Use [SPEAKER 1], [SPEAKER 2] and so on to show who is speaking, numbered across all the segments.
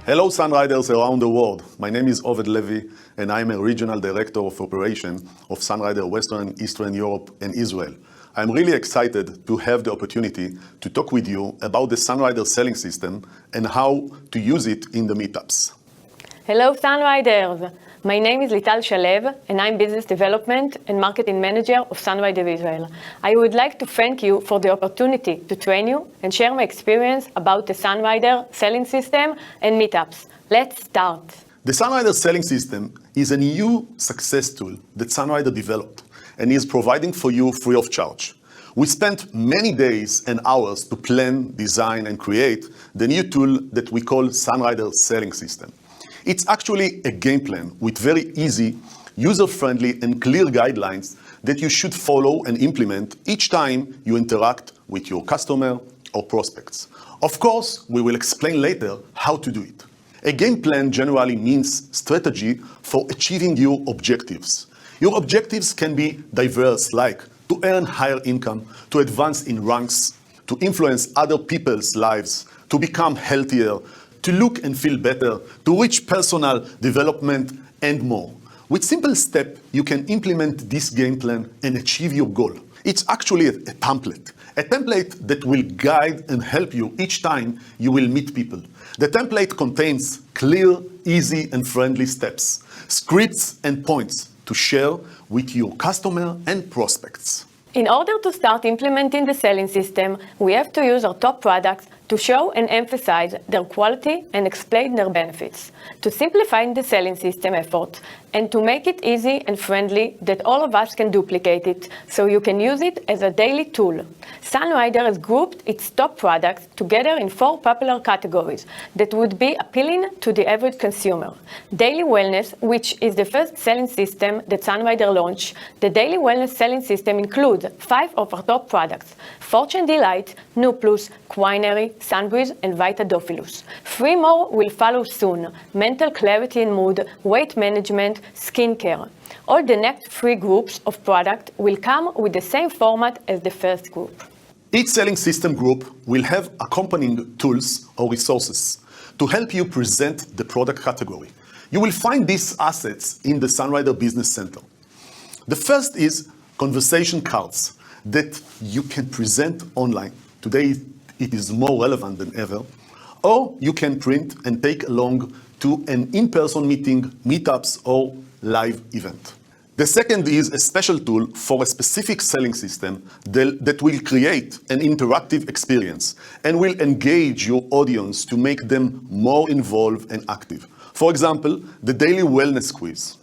[SPEAKER 1] Hello, Sunriders around the world. My name is Oved Lital, and I'm a Regional Director of Operation of Sunrider Western, Eastern Europe, and Israel. I'm really excited to have the opportunity to talk with you about the Sunrider selling system and how to use it in the meetups.
[SPEAKER 2] Hello, Sunriders. My name is Lital Shalev, and I'm Business Development and Marketing Manager of Sunrider Israel. I would like to thank you for the opportunity to train you and share my experience about the Sunrider selling system and meetups. Let's start.
[SPEAKER 1] The Sunrider selling system is a new success tool that Sunrider developed and is providing for you free of charge. We spent many days and hours to plan, design, and create the new tool that we call Sunrider selling system. It's actually a game plan with very easy, user-friendly, and clear guidelines that you should follow and implement each time you interact with your customer or prospects. Of course, we will explain later how to do it. A game plan generally means strategy for achieving your objectives. Your objectives can be diverse, like to earn higher income, to advance in ranks, to influence other people's lives, to become healthier, to look and feel better, to reach personal development, and more. With simple steps, you can implement this game plan and achieve your goal. It's actually a template that will guide and help you each time you will meet people. The template contains clear, easy, and friendly steps, scripts, and points to share with your customer and prospects.
[SPEAKER 2] In order to start implementing the selling system, we have to use our top products to show and emphasize their quality and explain their benefits, to simplify the selling system effort, and to make it easy and friendly that all of us can duplicate it, so you can use it as a daily tool. Sunrider has grouped its top products together in 4 popular categories that would be appealing to the average consumer. Daily Wellness, which is the first selling system that Sunrider launched. The Daily Wellness selling system includes 5 of our top products: Fortune Delight, Nuplus, Quinary, Sunbreeze, and Vitadophilus. 3 more will follow soon: mental clarity and mood, weight management, skincare. All the next 3 groups of product will come with the same format as the first group.
[SPEAKER 1] Each selling system group will have accompanying tools or resources to help you present the product category. You will find these assets in the Sunrider Business Center. The first is conversation cards that you can present online. Today, it is more relevant than ever. Or you can print and take along to an in-person meeting, meetups, or live event. The second is a special tool for a specific selling system that will create an interactive experience and will engage your audience to make them more involved and active. For example, the Daily Wellness Quiz.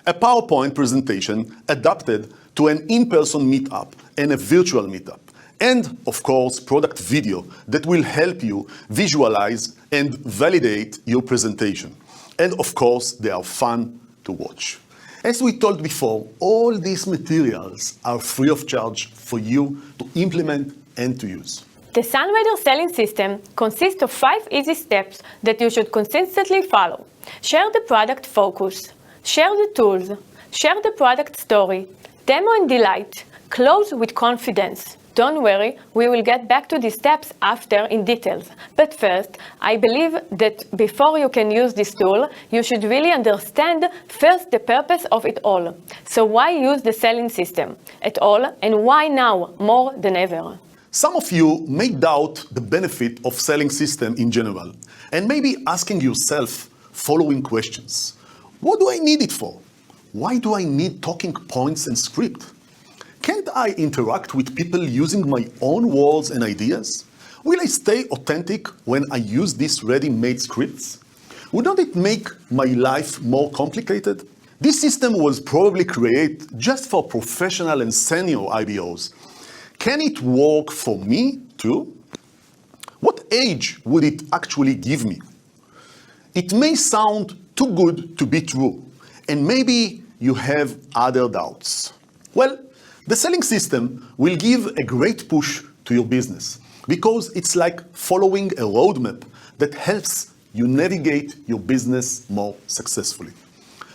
[SPEAKER 1] A PowerPoint presentation adapted to an in-person meetup and a virtual meetup. And, of course, product video that will help you visualize and validate your presentation. And, of course, they are fun to watch. As we told before, all these materials are free of charge for you to implement and to use.
[SPEAKER 2] The Sunrider selling system consists of 5 easy steps that you should consistently follow. Share the product focus, share the tools, share the product story, demo and delight, close with confidence. Don't worry, we will get back to these steps after in details. But first, I believe that before you can use this tool, you should really understand first the purpose of it all. So why use the selling system at all, and why now more than ever?
[SPEAKER 1] Some of you may doubt the benefit of selling system in general, and may be asking yourself following questions. What do I need it for? Why do I need talking points and script? Can't I interact with people using my own words and ideas? Will I stay authentic when I use these ready-made scripts? Wouldn't it make my life more complicated? This system was probably created just for professional and senior IBOs. Can it work for me too? What age would it actually give me? It may sound too good to be true, and maybe you have other doubts. Well, the selling system will give a great push to your business because it's like following a roadmap that helps you navigate your business more successfully.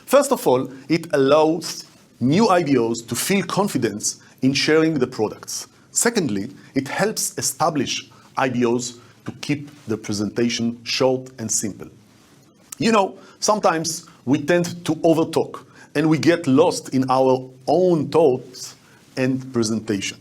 [SPEAKER 1] First of all, it allows new IBOs to feel confidence in sharing the products. Secondly, it helps establish IBOs to keep the presentation short and simple. You know, sometimes we tend to overtalk and we get lost in our own thoughts and presentation.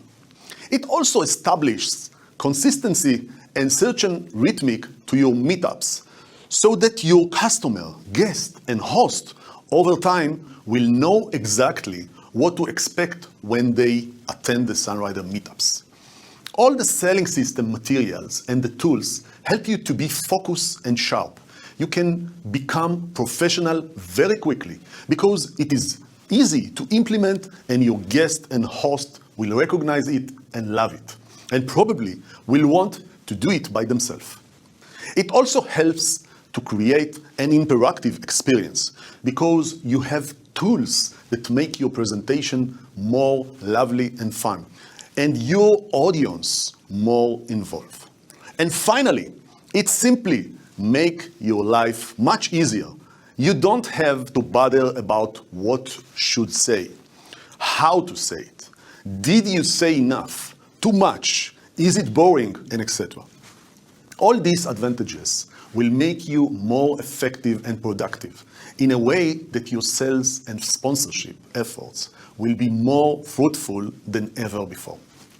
[SPEAKER 1] It also establishes consistency and certain rhythmic to your meetups so that your customer, guest, and host over time will know exactly what to expect when they attend the Sunrider meetups. All the selling system materials and the tools help you to be focused and sharp. You can become professional very quickly because it is easy to implement and your guest and host will recognize it and love it, and probably will want to do it by themselves. It also helps to create an interactive experience because you have tools that make your presentation more lively and fun, and your audience more involved. And finally, it simply makes your life much easier. You don't have to bother about what should say, how to say it. Did you say enough? Too much? Is it boring? And etc. All these advantages will make you more effective and productive in a way that your sales and sponsorship efforts will be more fruitful than ever before.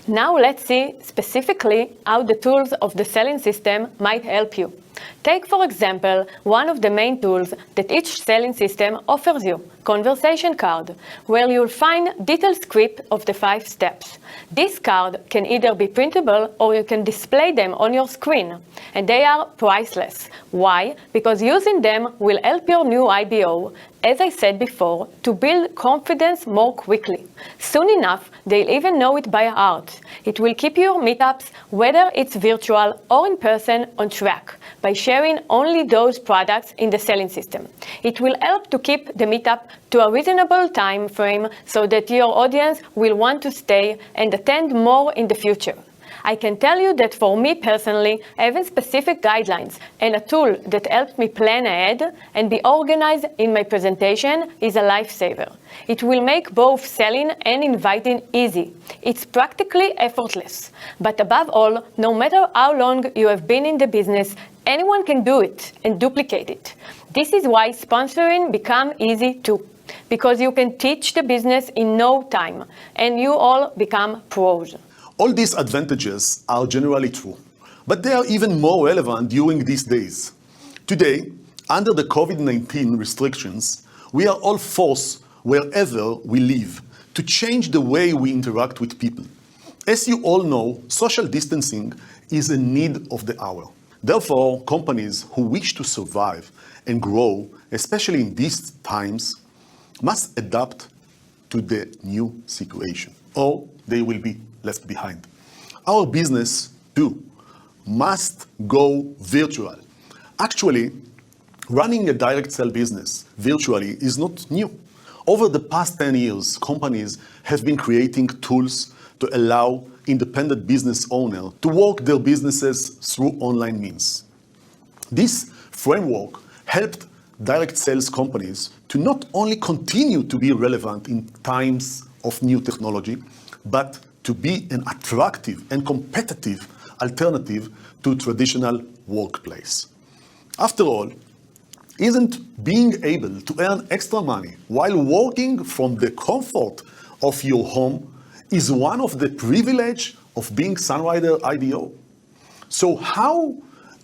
[SPEAKER 2] Now let's see specifically how the tools of the selling system might help you. Take, for example, one of the main tools that each selling system offers you, Conversation Card, where you'll find detailed script of the 5 steps. This card can either be printable or you can display them on your screen, and they are priceless. Why? Because using them will help your new IBO, as I said before, to build confidence more quickly. Soon enough, they'll even know it by heart. It will keep your meetups, whether it's virtual or in person, on track by sharing only those products in the selling system. It will help to keep the meetup to a reasonable time frame so that your audience will want to stay and attend more in the future. I can tell you that for me personally, having specific guidelines and a tool that helps me plan ahead and be organized in my presentation is a lifesaver. It will make both selling and inviting easy. It's practically effortless. But above all, no matter how long you have been in the business, anyone can do it and duplicate it. This is why sponsoring becomes easy too, because you can teach the business in no time and you all become pros.
[SPEAKER 1] All these advantages are generally true, but they are even more relevant during these days. Today, under the COVID-19 restrictions, we are all forced, wherever we live, to change the way we interact with people. As you all know, social distancing is a need of the hour. Therefore, companies who wish to survive and grow, especially in these times, must adapt to the new situation, or they will be left behind. Our business, too, must go virtual. Actually, running a direct sell business virtually is not new. Over the past 10 years, companies have been creating tools to allow independent business owners to work their businesses through online means. This framework helped direct sales companies to not only continue to be relevant in times of new technology, but to be an attractive and competitive alternative to traditional workplace. After all, isn't being able to earn extra money while working from the comfort of your home is one of the privilege of being Sunrider IDO? So how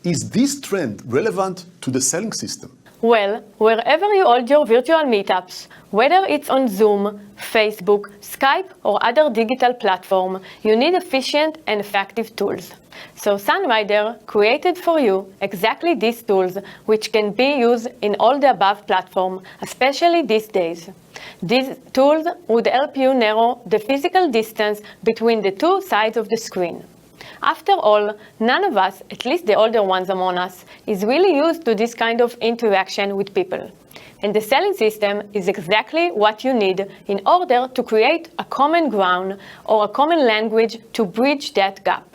[SPEAKER 1] is this trend relevant to the selling system?
[SPEAKER 2] Well, wherever you hold your virtual meetups, whether it's on Zoom, Facebook, Skype, or other digital platform, you need efficient and effective tools. So Sunrider created for you exactly these tools, which can be used in all the above platforms, especially these days. These tools would help you narrow the physical distance between the two sides of the screen. After all, none of us, at least the older ones among us, is really used to this kind of interaction with people. And the selling system is exactly what you need in order to create a common ground or a common language to bridge that gap.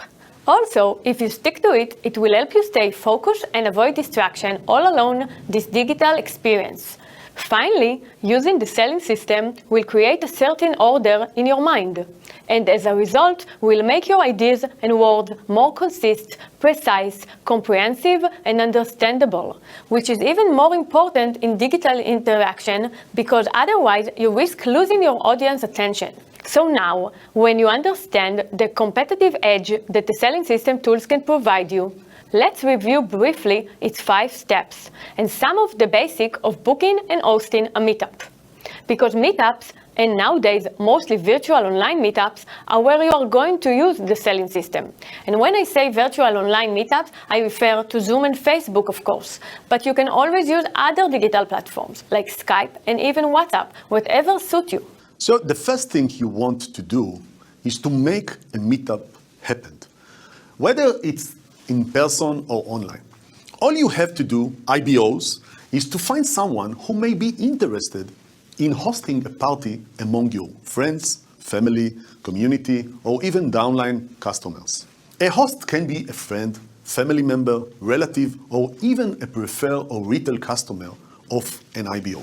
[SPEAKER 2] Also, if you stick to it, it will help you stay focused and avoid distraction all along this digital experience. Finally, using the selling system will create a certain order in your mind, and as a result, will make your ideas and words more concise, precise, comprehensive, and understandable, which is even more important in digital interaction because otherwise you risk losing your audience attention. So now, when you understand the competitive edge that the selling system tools can provide you, let's review briefly its 5 steps and some of the basics of booking and hosting a meetup. Because meetups, and nowadays mostly virtual online meetups, are where you are going to use the selling system. And when I say virtual online meetups, I refer to Zoom and Facebook, of course. But you can always use other digital platforms like Skype and even WhatsApp, whatever suits you.
[SPEAKER 1] So the first thing you want to do is to make a meetup happen. Whether it's in person or online. All you have to do, IBOs, is to find someone who may be interested in hosting a party among your friends, family, community, or even downline customers. A host can be a friend, family member, relative, or even a preferred or retail customer of an IBO.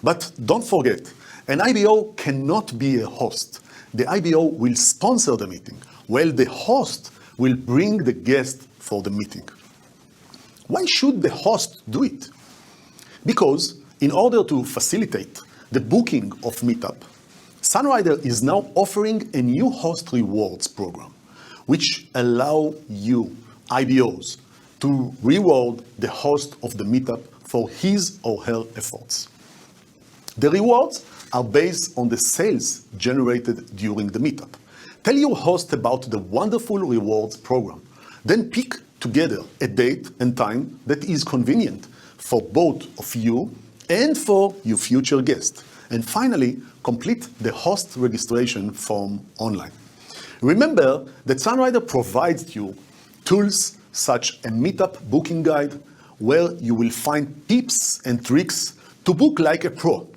[SPEAKER 1] But don't forget, an IBO cannot be a host. The IBO will sponsor the meeting, while the host will bring the guest for the meeting. Why should the host do it? Because in order to facilitate the booking of Meetup, Sunrider is now offering a new host rewards program, which allow you, IBOs, to reward the host of the Meetup for his or her efforts. The rewards are based on the sales generated during the Meetup. Tell your host about the wonderful rewards program. Then pick together a date and time that is convenient for both of you and for your future guest. And finally, complete the host registration form online. Remember that Sunrider provides you tools such a Meetup booking guide where you will find tips and tricks to book like a pro,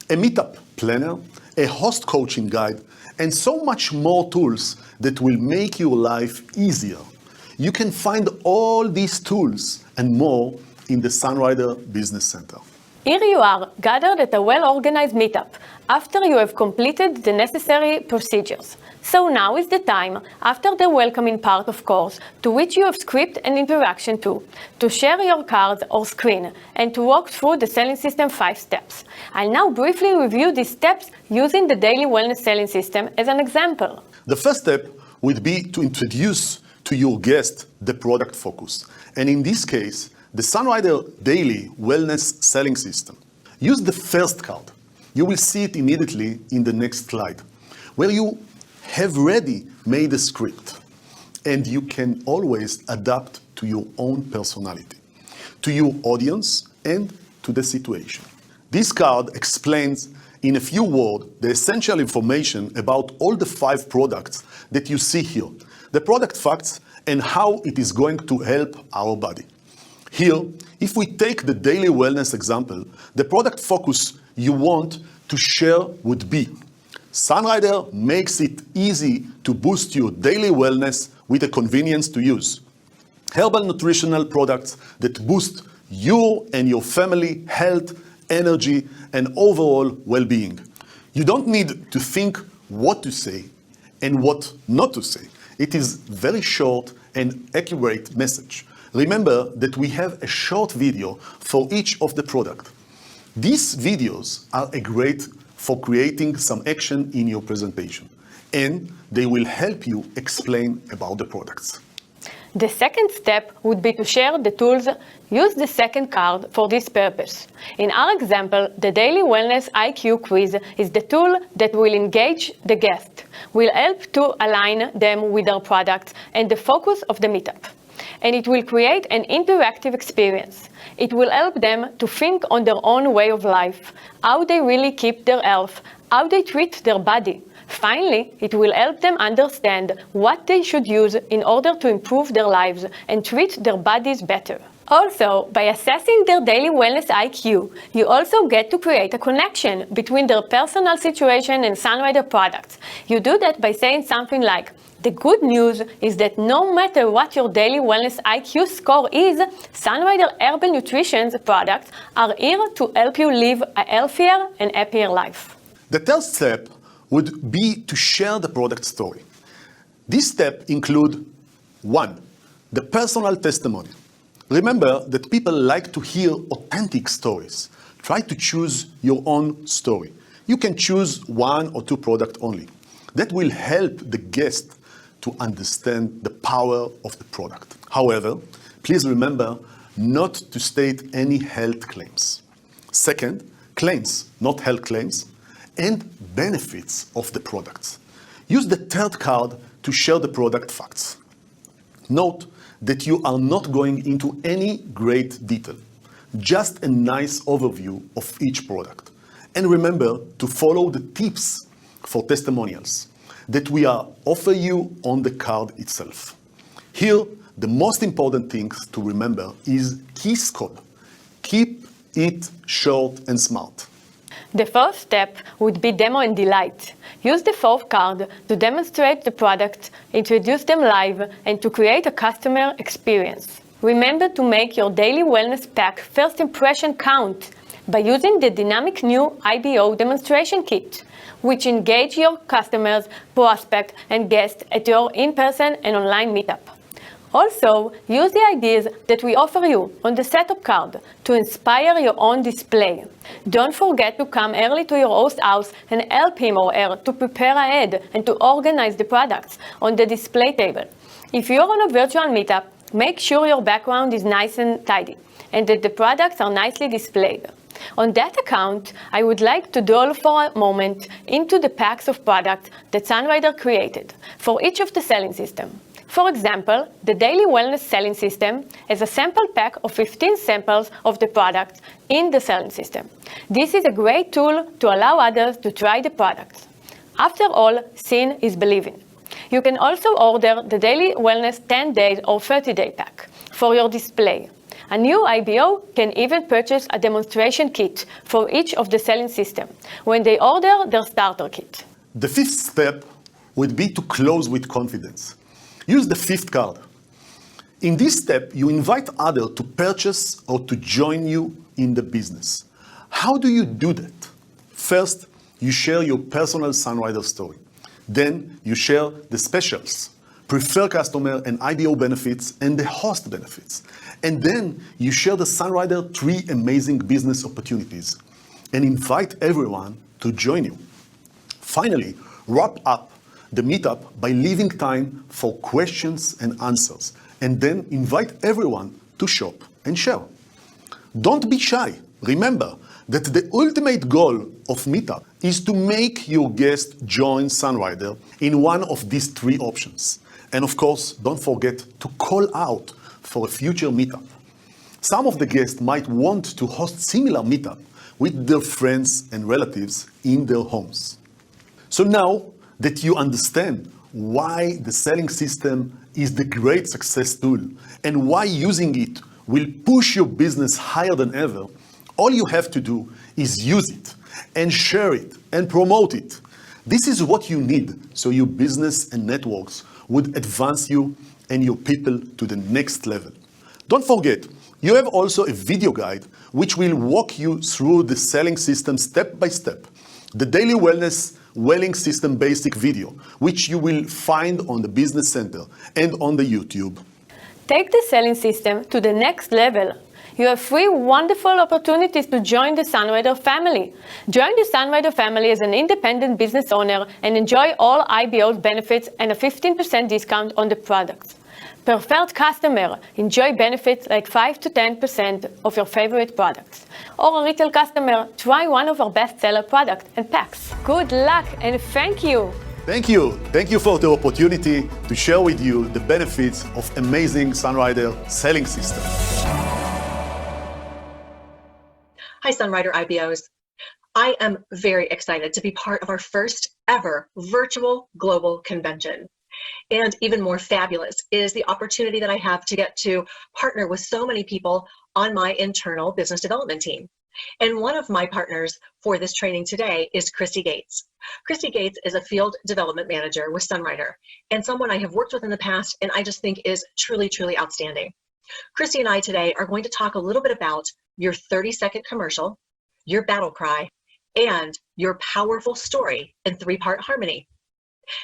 [SPEAKER 1] a Meetup planner, a host coaching guide, and so much more tools that will make your life easier. You can find all these tools and more in the Sunrider Business Center.
[SPEAKER 2] Here you are, gathered at a well-organized meetup, after you have completed the necessary procedures. So now is the time, after the welcoming part of course, to which you have script and interaction to share your cards or screen, and to walk through the selling system 5 steps. I'll now briefly review these steps using the daily wellness selling system as an example.
[SPEAKER 1] The first step would be to introduce to your guest the product focus. And in this case, the Sunrider Daily Wellness Selling System. Use the first card. You will see it immediately in the next slide, where you have already made a script, and you can always adapt to your own personality, to your audience, and to the situation. This card explains in a few words the essential information about all the 5 products that you see here, the product facts, and how it is going to help our body. Here, if we take the daily wellness example, the product focus you want to share would be: Sunrider makes it easy to boost your daily wellness with a convenience to use. Herbal nutritional products that boost your and your family health, energy, and overall well-being. You don't need to think what to say and what not to say. It is very short and accurate message. Remember that we have a short video for each of the product. These videos are great for creating some action in your presentation, and they will help you explain about the products.
[SPEAKER 2] The second step would be to share the tools. Use the second card for this purpose. In our example, the Daily Wellness IQ Quiz is the tool that will engage the guest, will help to align them with their product and the focus of the meetup. And it will create an interactive experience. It will help them to think on their own way of life, how they really keep their health, how they treat their body. Finally, it will help them understand what they should use in order to improve their lives and treat their bodies better. Also, by assessing their daily wellness IQ, you also get to create a connection between their personal situation and Sunrider products. You do that by saying something like, the good news is that no matter what your daily wellness IQ score is, Sunrider Herbal Nutrition's products are here to help you live a healthier and happier life.
[SPEAKER 1] The third step would be to share the product story. This step includes 1. The personal testimony. Remember that people like to hear authentic stories. Try to choose your own story. You can choose 1 or 2 products only. That will help the guest to understand the power of the product. However, please remember not to state any health claims. Second, claims, not health claims, and benefits of the products. Use the third card to share the product facts. Note that you are not going into any great detail, just a nice overview of each product. And remember to follow the tips for testimonials that we are offer you on the card itself. Here, the most important thing to remember is KISS code. Keep it short and smart.
[SPEAKER 2] The fourth step would be demo and delight. Use the fourth card to demonstrate the product, introduce them live, and to create a customer experience. Remember to make your daily wellness pack first impression count by using the dynamic new IBO demonstration kit, which engage your customers, prospects, and guests at your in-person and online meetup. Also, use the ideas that we offer you on the setup card to inspire your own display. Don't forget to come early to your host's house and help him or her to prepare ahead and to organize the products on the display table. If you're on a virtual meetup, make sure your background is nice and tidy and that the products are nicely displayed. On that account, I would like to delve for a moment into the packs of products that Sunrider created for each of the selling systems. For example, the Daily Wellness Selling System has a sample pack of 15 samples of the products in the selling system. This is a great tool to allow others to try the products. After all, seeing is believing. You can also order the Daily Wellness 10 days or 30-day pack for your display. A new IBO can even purchase a demonstration kit for each of the selling systems when they order their starter kit.
[SPEAKER 1] The fifth step would be to close with confidence. Use the fifth card. In this step, you invite others to purchase or to join you in the business. How do you do that? First, you share your personal Sunrider story. Then you share the specials, preferred customer and IBO benefits, and the host benefits. And then you share the Sunrider 3 amazing business opportunities and invite everyone to join you. Finally, wrap up the meetup by leaving time for questions and answers, and then invite everyone to shop and share. Don't be shy. Remember that the ultimate goal of meetup is to make your guest join Sunrider in one of these 3 options. And of course, don't forget to call out for a future meetup. Some of the guests might want to host similar meetup with their friends and relatives in their homes. So now that you understand why the selling system is the great success tool and why using it will push your business higher than ever, all you have to do is use it and share it and promote it. This is what you need so your business and networks would advance you and your people to the next level. Don't forget, you have also a video guide which will walk you through the selling system step by step. The Daily Wellness Welling System Basic video, which you will find on the Business Center and on the YouTube.
[SPEAKER 2] Take the selling system to the next level. You have 3 wonderful opportunities to join the Sunrider family. Join the Sunrider family as an independent business owner and enjoy all IBO's benefits and a 15% discount on the products. Preferred customer, enjoy benefits like 5 to 10% of your favorite products. Or a retail customer, try one of our bestseller products and packs. Good luck and thank you.
[SPEAKER 1] Thank you. Thank you for the opportunity to share with you the benefits of amazing Sunrider selling system.
[SPEAKER 3] Hi, Sunrider IBOs. I am very excited to be part of our first ever virtual global convention. And even more fabulous is the opportunity that I have to get to partner with so many people on my internal business development team. And one of my partners for this training today is Christy Gates. Christy Gates is a field development manager with Sunrider and someone I have worked with in the past and I just think is truly, truly outstanding. Christy and I today are going to talk a little bit about your 30-second commercial, your battle cry, and your powerful story in 3-part harmony.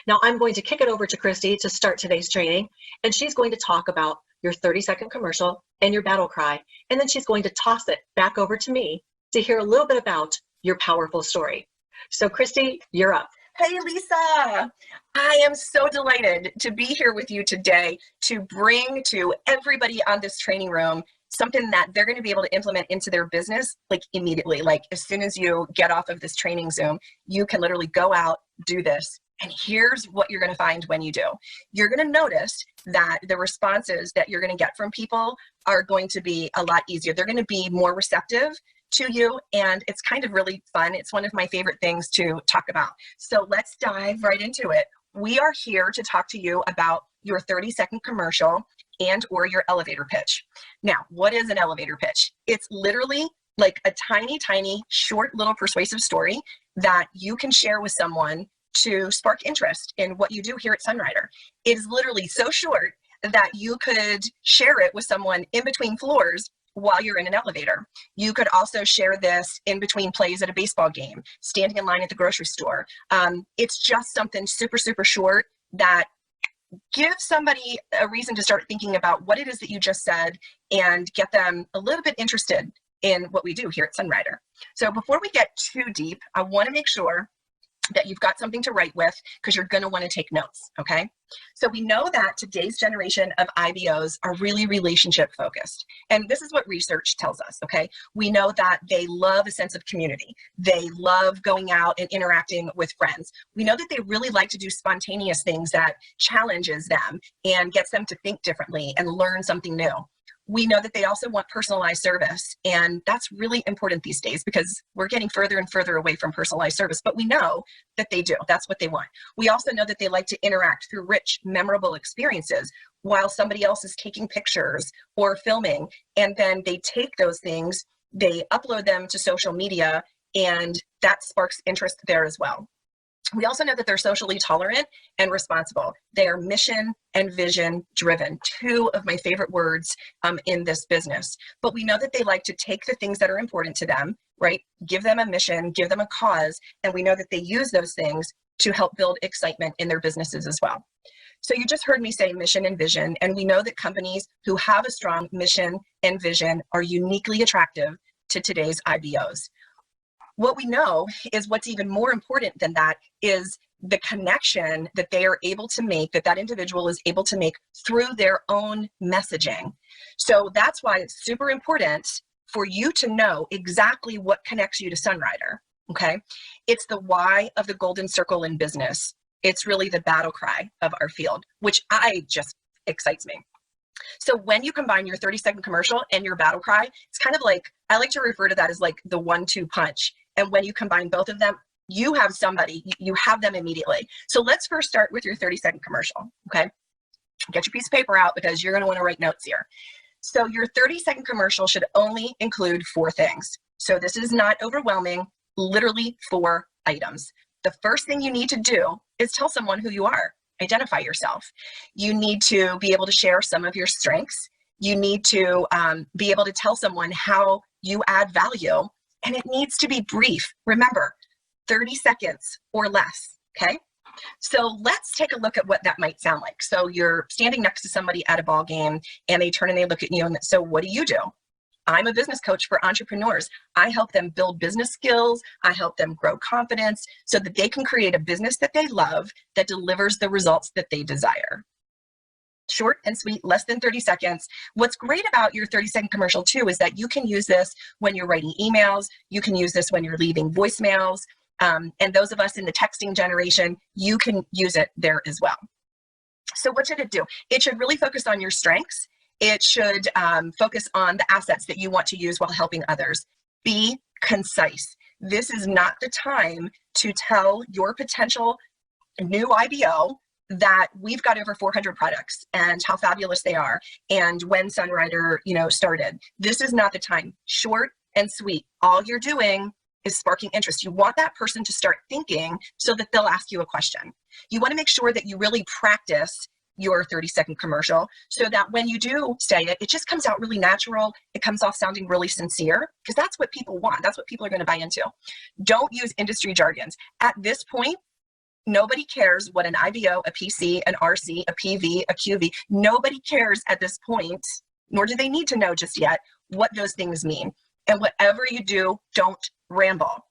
[SPEAKER 3] Now I'm going to kick it over to Christy to start today's training, and she's going to talk about your 30-second commercial and your battle cry, and then she's going to toss it back over to me to hear a little bit about your powerful story. So Christy, you're up.
[SPEAKER 4] Hey, Lisa. I am so delighted to be here with you today to bring to everybody on this training room something that they're going to be able to implement into their business like immediately. Like as soon as you get off of this training Zoom, you can literally go out, do this. And here's what you're going to find when you do. You're going to notice that the responses that you're going to get from people are going to be a lot easier. They're going to be more receptive to you, and it's kind of really fun. It's one of my favorite things to talk about. So let's dive right into it. We are here to talk to you about your 30-second commercial and or your elevator pitch. Now, what is an elevator pitch? It's literally like a tiny, tiny, short little persuasive story that you can share with someone to spark interest in what you do here at Sunrider. It is literally so short that you could share it with someone in between floors while you're in an elevator. You could also share this in between plays at a baseball game, standing in line at the grocery store. It's just something super, super short that gives somebody a reason to start thinking about what it is that you just said and get them a little bit interested in what we do here at Sunrider. So before we get too deep, I want to make sure that you've got something to write with because you're going to want to take notes, okay? So we know that today's generation of IBOs are really relationship focused. And this is what research tells us, okay? We know that they love a sense of community. They love going out and interacting with friends. We know that they really like to do spontaneous things that challenges them and gets them to think differently and learn something new. We know that they also want personalized service, and that's really important these days because we're getting further and further away from personalized service, but we know that they do. That's what they want. We also know that they like to interact through rich, memorable experiences while somebody else is taking pictures or filming, and then they take those things, they upload them to social media, and that sparks interest there as well. We also know that they're socially tolerant and responsible. They are mission and vision driven, two of my favorite words in this business. But we know that they like to take the things that are important to them, right? Give them a mission, give them a cause, and we know that they use those things to help build excitement in their businesses as well. So you just heard me say mission and vision, and we know that companies who have a strong mission and vision are uniquely attractive to today's IBOs. What we know is what's even more important than that is the connection that they are able to make, that individual is able to make through their own messaging. So that's why it's super important for you to know exactly what connects you to Sunrider, okay? It's the why of the golden circle in business. It's really the battle cry of our field, which just excites me. So when you combine your 30-second commercial and your battle cry, it's kind of like, I like to refer to that as like the 1-2 punch. And when you combine both of them, you have somebody, you have them immediately. So let's first start with your 30-second commercial, okay? Get your piece of paper out because you're gonna wanna write notes here. So your 30-second commercial should only include 4 things. So this is not overwhelming, literally 4 items. The first thing you need to do is tell someone who you are. Identify yourself. You need to be able to share some of your strengths. You need to be able to tell someone how you add value, and it needs to be brief. Remember, 30 seconds or less, okay? So let's take a look at what that might sound like. So you're standing next to somebody at a ball game and they turn and they look at you and so what do? I'm a business coach for entrepreneurs. I help them build business skills. I help them grow confidence so that they can create a business that they love that delivers the results that they desire. Short and sweet, less than 30 seconds. What's great about your 30-second commercial too is that you can use this when you're writing emails. You can use this when you're leaving voicemails. And those of us in the texting generation, you can use it there as well. So what should it do? It should really focus on your strengths. It should focus on the assets that you want to use while helping others. Be concise. This is not the time to tell your potential new IBO that we've got over 400 products and how fabulous they are and when Sunrider, started. This is not the time. Short and sweet. All you're doing is sparking interest. You want that person to start thinking so that they'll ask you a question. You want to make sure that you really practice your 30-second commercial so that when you do say it, it just comes out really natural. It comes off sounding really sincere because that's what people want. That's what people are going to buy into. Don't use industry jargons. At this point, nobody cares what an IBO, a PC, an RC, a PV, a QV, nobody cares at this point, nor do they need to know just yet what those things mean. And whatever you do, don't ramble.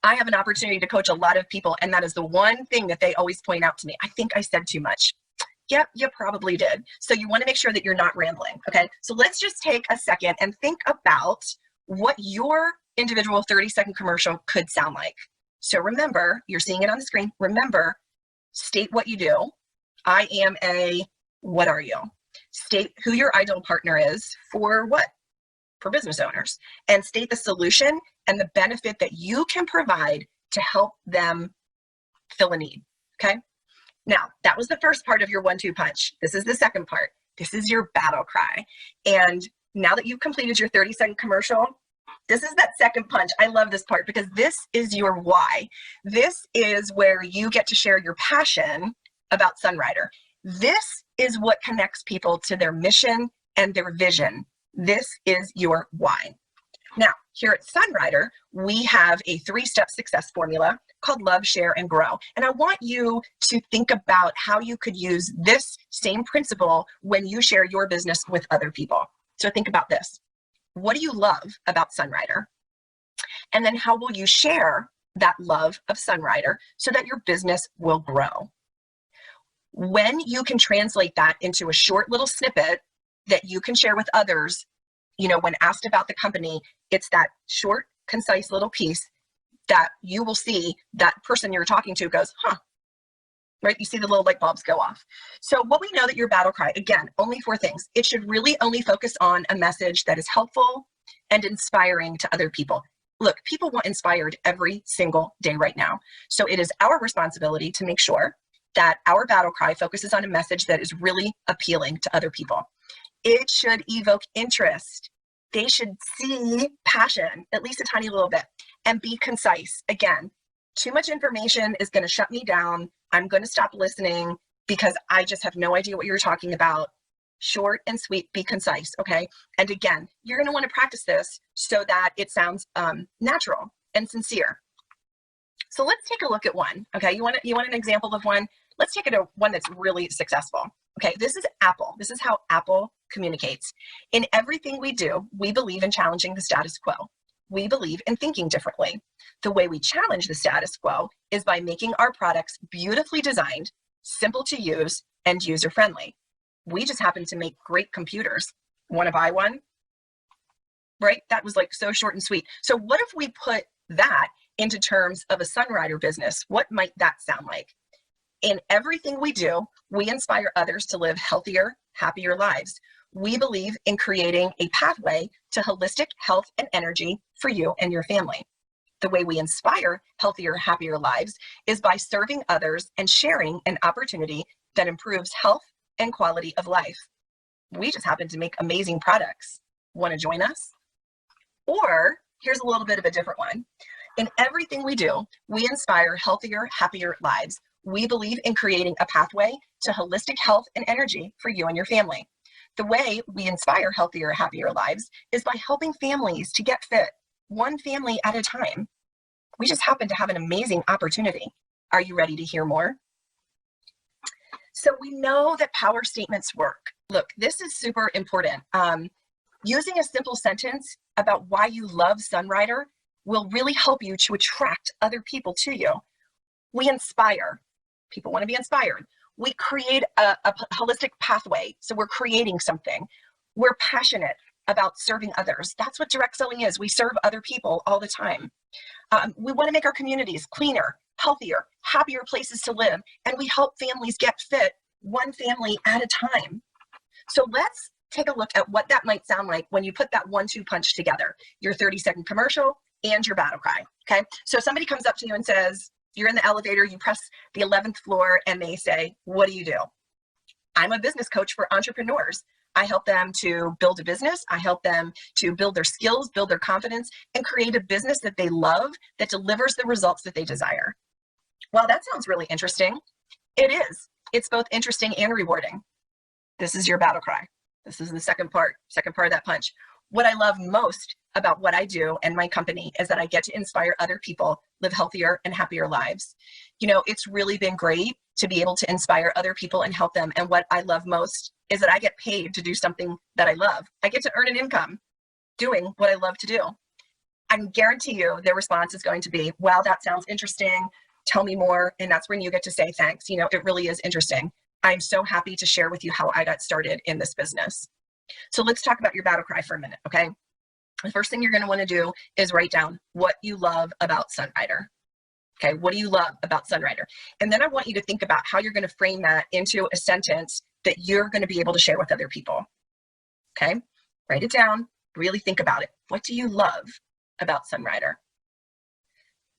[SPEAKER 4] I have an opportunity to coach a lot of people, and that is the one thing that they always point out to me. I think I said too much. Yep, you probably did. So you want to make sure that you're not rambling, okay? So let's just take a second and think about what your individual 30-second commercial could sound like. So remember, you're seeing it on the screen. Remember, state what you do. I am a, what are you? State who your ideal partner is for what? For business owners. And state the solution and the benefit that you can provide to help them fill a need, okay? Now, that was the first part of your 1-2 punch. This is the second part. This is your battle cry. And now that you've completed your 30-second commercial, this is that second punch. I love this part because this is your why. This is where you get to share your passion about Sunrider. This is what connects people to their mission and their vision. This is your why. Now, here at Sunrider, we have a 3-step success formula called Love, Share, and Grow. And I want you to think about how you could use this same principle when you share your business with other people. So think about this. What do you love about Sunrider? And then how will you share that love of Sunrider so that your business will grow? When you can translate that into a short little snippet that you can share with others, when asked about the company, it's that short, concise little piece that you will see that person you're talking to goes, huh, right? You see the little light bulbs go off. So what we know that your battle cry, again, only 4 things. It should really only focus on a message that is helpful and inspiring to other people. Look, people want inspired every single day right now. So it is our responsibility to make sure that our battle cry focuses on a message that is really appealing to other people. It should evoke interest. They should see passion, at least a tiny little bit, and be concise. Again, too much information is going to shut me down. I'm going to stop listening because I just have no idea what you're talking about. Short and sweet, be concise, okay? And again, you're going to want to practice this so that it sounds natural and sincere. So let's take a look at one, okay? You want an example of one? Let's take it to one that's really successful. Okay, this is Apple. This is how Apple communicates. In everything we do, we believe in challenging the status quo. We believe in thinking differently. The way we challenge the status quo is by making our products beautifully designed, simple to use, and user-friendly. We just happen to make great computers. Want to buy one? Right? That was like so short and sweet. So what if we put that into terms of a Sunrider business? What might that sound like? In everything we do, we inspire others to live healthier, happier lives. We believe in creating a pathway to holistic health and energy for you and your family. The way we inspire healthier, happier lives is by serving others and sharing an opportunity that improves health and quality of life. We just happen to make amazing products. Want to join us? Or here's a little bit of a different one. In everything we do, we inspire healthier, happier lives. We believe in creating a pathway to holistic health and energy for you and your family. The way we inspire healthier, happier lives is by helping families to get fit, one family at a time. We just happen to have an amazing opportunity. Are you ready to hear more? So we know that power statements work. Look, this is super important. Using a simple sentence about why you love Sunrider will really help you to attract other people to you. We inspire. People want to be inspired. We create a holistic pathway. So we're creating something. We're passionate about serving others. That's what direct selling is. We serve other people all the time. We want to make our communities cleaner, healthier, happier places to live. And we help families get fit, one family at a time. So let's take a look at what that might sound like when you put that 1-2 punch together, your 30-second commercial and your battle cry, okay? So if somebody comes up to you and says, You're in the elevator, you press the 11th floor, and they say, what do you do? I'm a business coach for entrepreneurs. I help them to build a business. I help them to build their skills, build their confidence, and create a business that they love, that delivers the results that they desire. Well, that sounds really interesting. It is. It's both interesting and rewarding. This is your battle cry. This is the second part of that punch. What I love most about what I do and my company is that I get to inspire other people live healthier and happier lives. You know, it's really been great to be able to inspire other people and help them. And what I love most is that I get paid to do something that I love. I get to earn an income doing what I love to do. I can guarantee you their response is going to be, wow, that sounds interesting. Tell me more. And that's when you get to say thanks. You know, it really is interesting. I'm so happy to share with you how I got started in this business. So let's talk about your battle cry for a minute, okay? The first thing you're going to want to do is write down what you love about Sunrider. Okay, what do you love about Sunrider? And then I want you to think about how you're going to frame that into a sentence that you're going to be able to share with other people. Okay, write it down, really think about it. What do you love about Sunrider?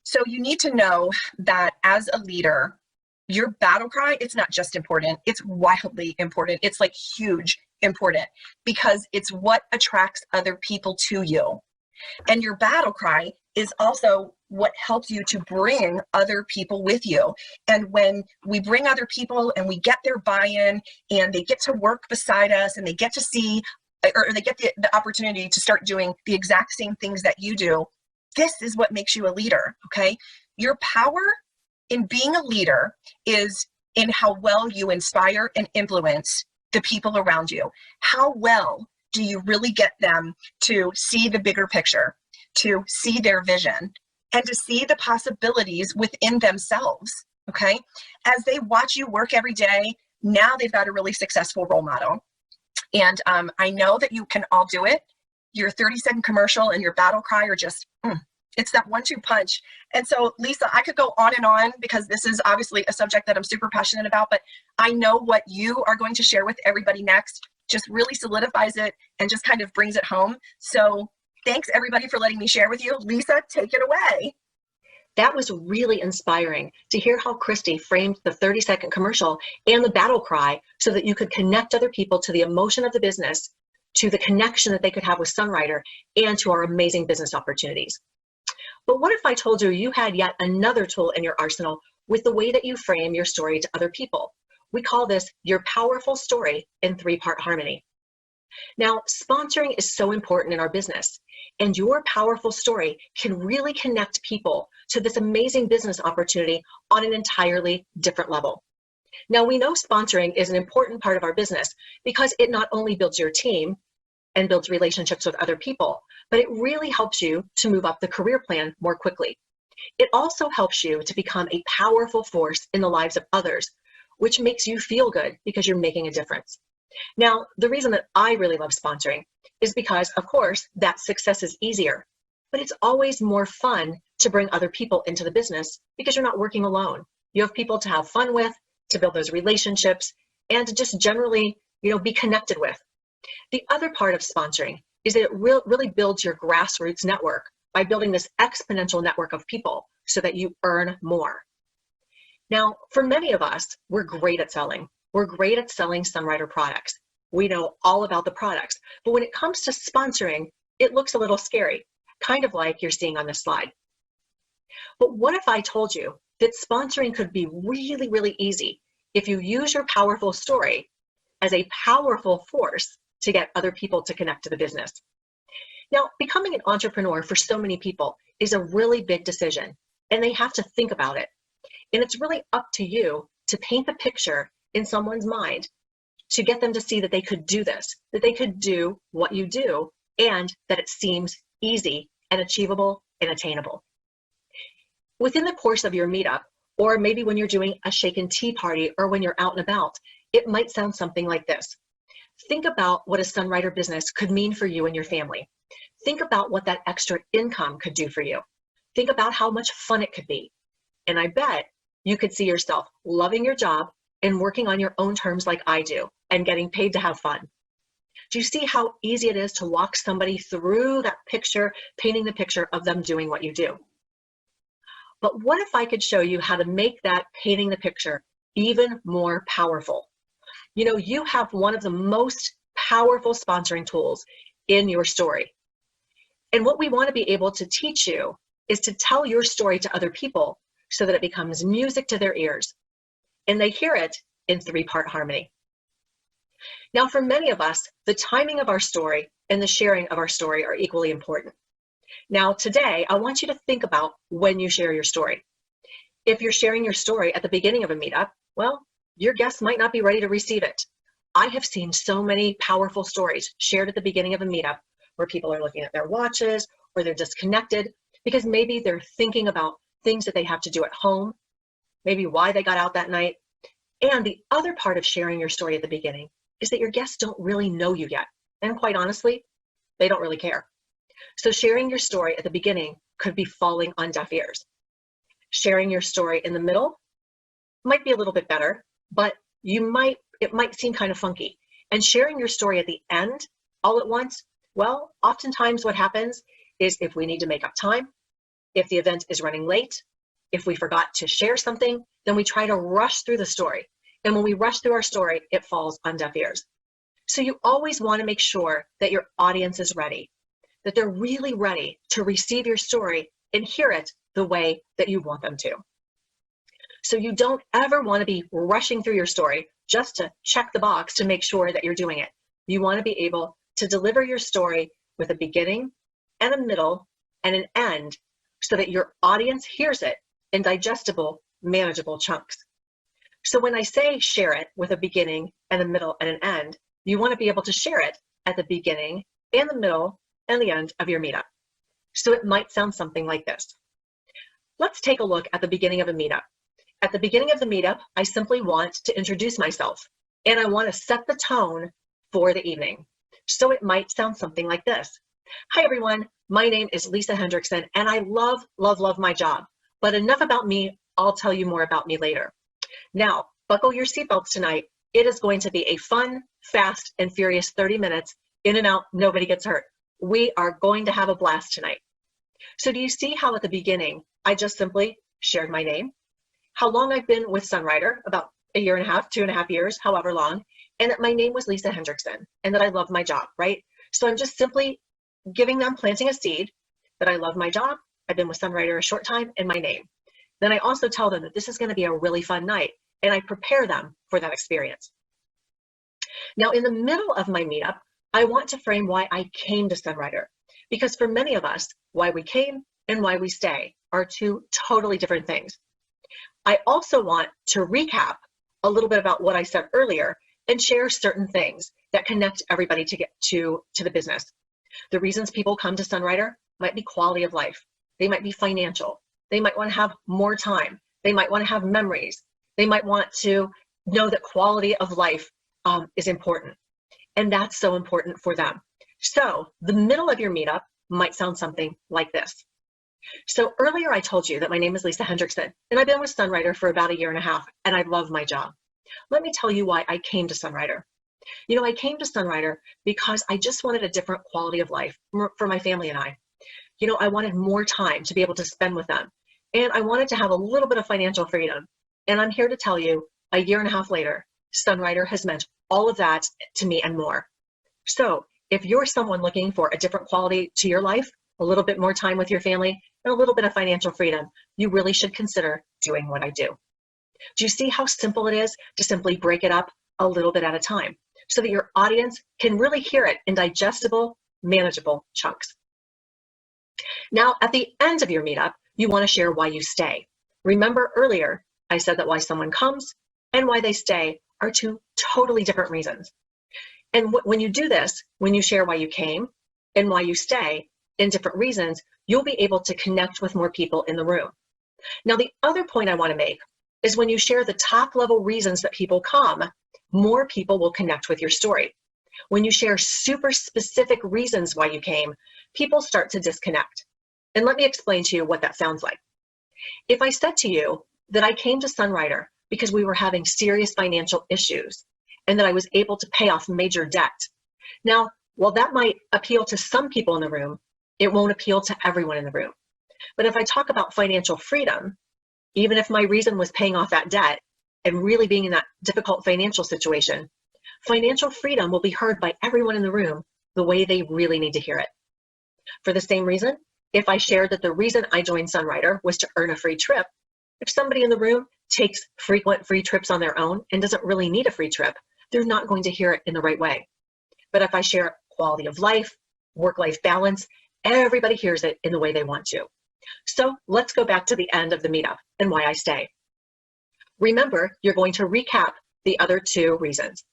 [SPEAKER 4] So you need to know that as a leader, your battle cry, it's not just important, it's wildly important. It's like huge important because it's what attracts other people to you. And your battle cry is also what helps you to bring other people with you. And when we bring other people and we get their buy-in and they get to work beside us and they get to see, or they get the opportunity to start doing the exact same things that you do, this is what makes you a leader, okay? Your power in being a leader is in how well you inspire and influence the people around you. How well do you really get them to see the bigger picture, to see their vision, and to see the possibilities within themselves, okay? As they watch you work every day, now they've got a really successful role model. And I know that you can all do it. Your 30-second commercial and your battle cry are just, it's that 1-2 punch. And so, Lisa, I could go on and on because this is obviously a subject that I'm super passionate about, but I know what you are going to share with everybody next just really solidifies it and just kind of brings it home. So thanks everybody for letting me share with you. Lisa, take it away.
[SPEAKER 3] That was really inspiring to hear how Christy framed the 30-second commercial and the battle cry so that you could connect other people to the emotion of the business, to the connection that they could have with Sunrider, and to our amazing business opportunities. But what if I told you you had yet another tool in your arsenal with the way that you frame your story to other people? We call this your powerful story in 3-part harmony. Now, sponsoring is so important in our business, and your powerful story can really connect people to this amazing business opportunity on an entirely different level. Now, we know sponsoring is an important part of our business because it not only builds your team and builds relationships with other people, but it really helps you to move up the career plan more quickly. It also helps you to become a powerful force in the lives of others, which makes you feel good because you're making a difference. Now, the reason that I really love sponsoring is because, of course, that success is easier, but it's always more fun to bring other people into the business because you're not working alone. You have people to have fun with, to build those relationships, and to just generally, be connected with. The other part of sponsoring is that it really builds your grassroots network by building this exponential network of people so that you earn more. Now, for many of us, we're great at selling. We're great at selling Sunrider products. We know all about the products, but when it comes to sponsoring, it looks a little scary, kind of like you're seeing on this slide. But what if I told you that sponsoring could be really, really easy if you use your powerful story as a powerful force to get other people to connect to the business? Now, becoming an entrepreneur for so many people is a really big decision, and they have to think about it. And it's really up to you to paint the picture in someone's mind to get them to see that they could do this, that they could do what you do, and that it seems easy and achievable and attainable. Within the course of your meetup, or maybe when you're doing a shaken tea party or when you're out and about, it might sound something like this. Think about what a Sunrider business could mean for you and your family. Think about what that extra income could do for you. Think about how much fun it could be. And I bet you could see yourself loving your job and working on your own terms like I do and getting paid to have fun. Do you see how easy it is to walk somebody through that picture, painting the picture of them doing what you do? But what if I could show you how to make that painting the picture even more powerful? You know, you have one of the most powerful sponsoring tools in your story. And what we want to be able to teach you is to tell your story to other people so that it becomes music to their ears and they hear it in 3-part harmony. Now, for many of us, the timing of our story and the sharing of our story are equally important. Now, today, I want you to think about when you share your story. If you're sharing your story at the beginning of a meetup, well, your guests might not be ready to receive it. I have seen so many powerful stories shared at the beginning of a meetup where people are looking at their watches or they're disconnected because maybe they're thinking about things that they have to do at home, maybe why they got out that night. And the other part of sharing your story at the beginning is that your guests don't really know you yet. And quite honestly, they don't really care. So sharing your story at the beginning could be falling on deaf ears. Sharing your story in the middle might be a little bit better, but it might seem kind of funky. And sharing your story at the end all at once, well, oftentimes what happens is if we need to make up time, if the event is running late, if we forgot to share something, then we try to rush through the story. And when we rush through our story, it falls on deaf ears. So you always want to make sure that your audience is ready, that they're really ready to receive your story and hear it the way that you want them to. So you don't ever want to be rushing through your story just to check the box to make sure that you're doing it. You want to be able to deliver your story with a beginning and a middle and an end so that your audience hears it in digestible, manageable chunks. So when I say share it with a beginning and a middle and an end, you want to be able to share it at the beginning and the middle and the end of your meetup. So it might sound something like this. Let's take a look at the beginning of a meetup. At the beginning of the meetup, I simply want to introduce myself and I want to set the tone for the evening. So it might sound something like this. Hi everyone, my name is Lisa Hendrickson and I love, love, love my job. But enough about me, I'll tell you more about me later. Now, buckle your seatbelts tonight. It is going to be a fun, fast, and furious 30 minutes, in and out, nobody gets hurt. We are going to have a blast tonight. So do you see how at the beginning, I just simply shared my name, how long I've been with Sunrider, about 1.5 years, 2.5 years, however long, and that my name was Lisa Hendrickson, and that I love my job, right? So I'm just simply giving them, planting a seed, that I love my job, I've been with Sunrider a short time, and my name. Then I also tell them that this is going to be a really fun night, and I prepare them for that experience. Now, in the middle of my meetup, I want to frame why I came to Sunrider, because for many of us, why we came and why we stay are two totally different things. I also want to recap a little bit about what I said earlier and share certain things that connect everybody to get to the business. The reasons people come to Sunrider might be quality of life. They might be financial. They might want to have more time. They might want to have memories. They might want to know that quality of life is important. And that's so important for them. So the middle of your meetup might sound something like this. So earlier I told you that my name is Lisa Hendrickson and I've been with Sunrider for about 1.5 years and I love my job. Let me tell you why I came to Sunrider. You know, I came to Sunrider because I just wanted a different quality of life for my family and I. You know, I wanted more time to be able to spend with them. And I wanted to have a little bit of financial freedom. And I'm here to tell you, 1.5 years later, Sunrider has meant all of that to me and more. So if you're someone looking for a different quality to your life, a little bit more time with your family, and a little bit of financial freedom, you really should consider doing what I do. Do you see how simple it is to simply break it up a little bit at a time so that your audience can really hear it in digestible, manageable chunks? Now, at the end of your meetup, you want to share why you stay. Remember earlier, I said that why someone comes and why they stay are two totally different reasons. And when you do this, when you share why you came and why you stay in different reasons, you'll be able to connect with more people in the room. Now, the other point I want to make is when you share the top level reasons that people come, more people will connect with your story. When you share super specific reasons why you came, people start to disconnect. And let me explain to you what that sounds like. If I said to you that I came to Sunrider because we were having serious financial issues and that I was able to pay off major debt. Now, while that might appeal to some people in the room, it won't appeal to everyone in the room. But if I talk about financial freedom, even if my reason was paying off that debt and really being in that difficult financial situation, financial freedom will be heard by everyone in the room the way they really need to hear it. For the same reason, if I shared that the reason I joined Sunrider was to earn a free trip, if somebody in the room takes frequent free trips on their own and doesn't really need a free trip, they're not going to hear it in the right way. But if I share quality of life, work-life balance, everybody hears it in the way they want to. So let's go back to the end of the meetup and why I stay. Remember, you're going to recap the other two reasons.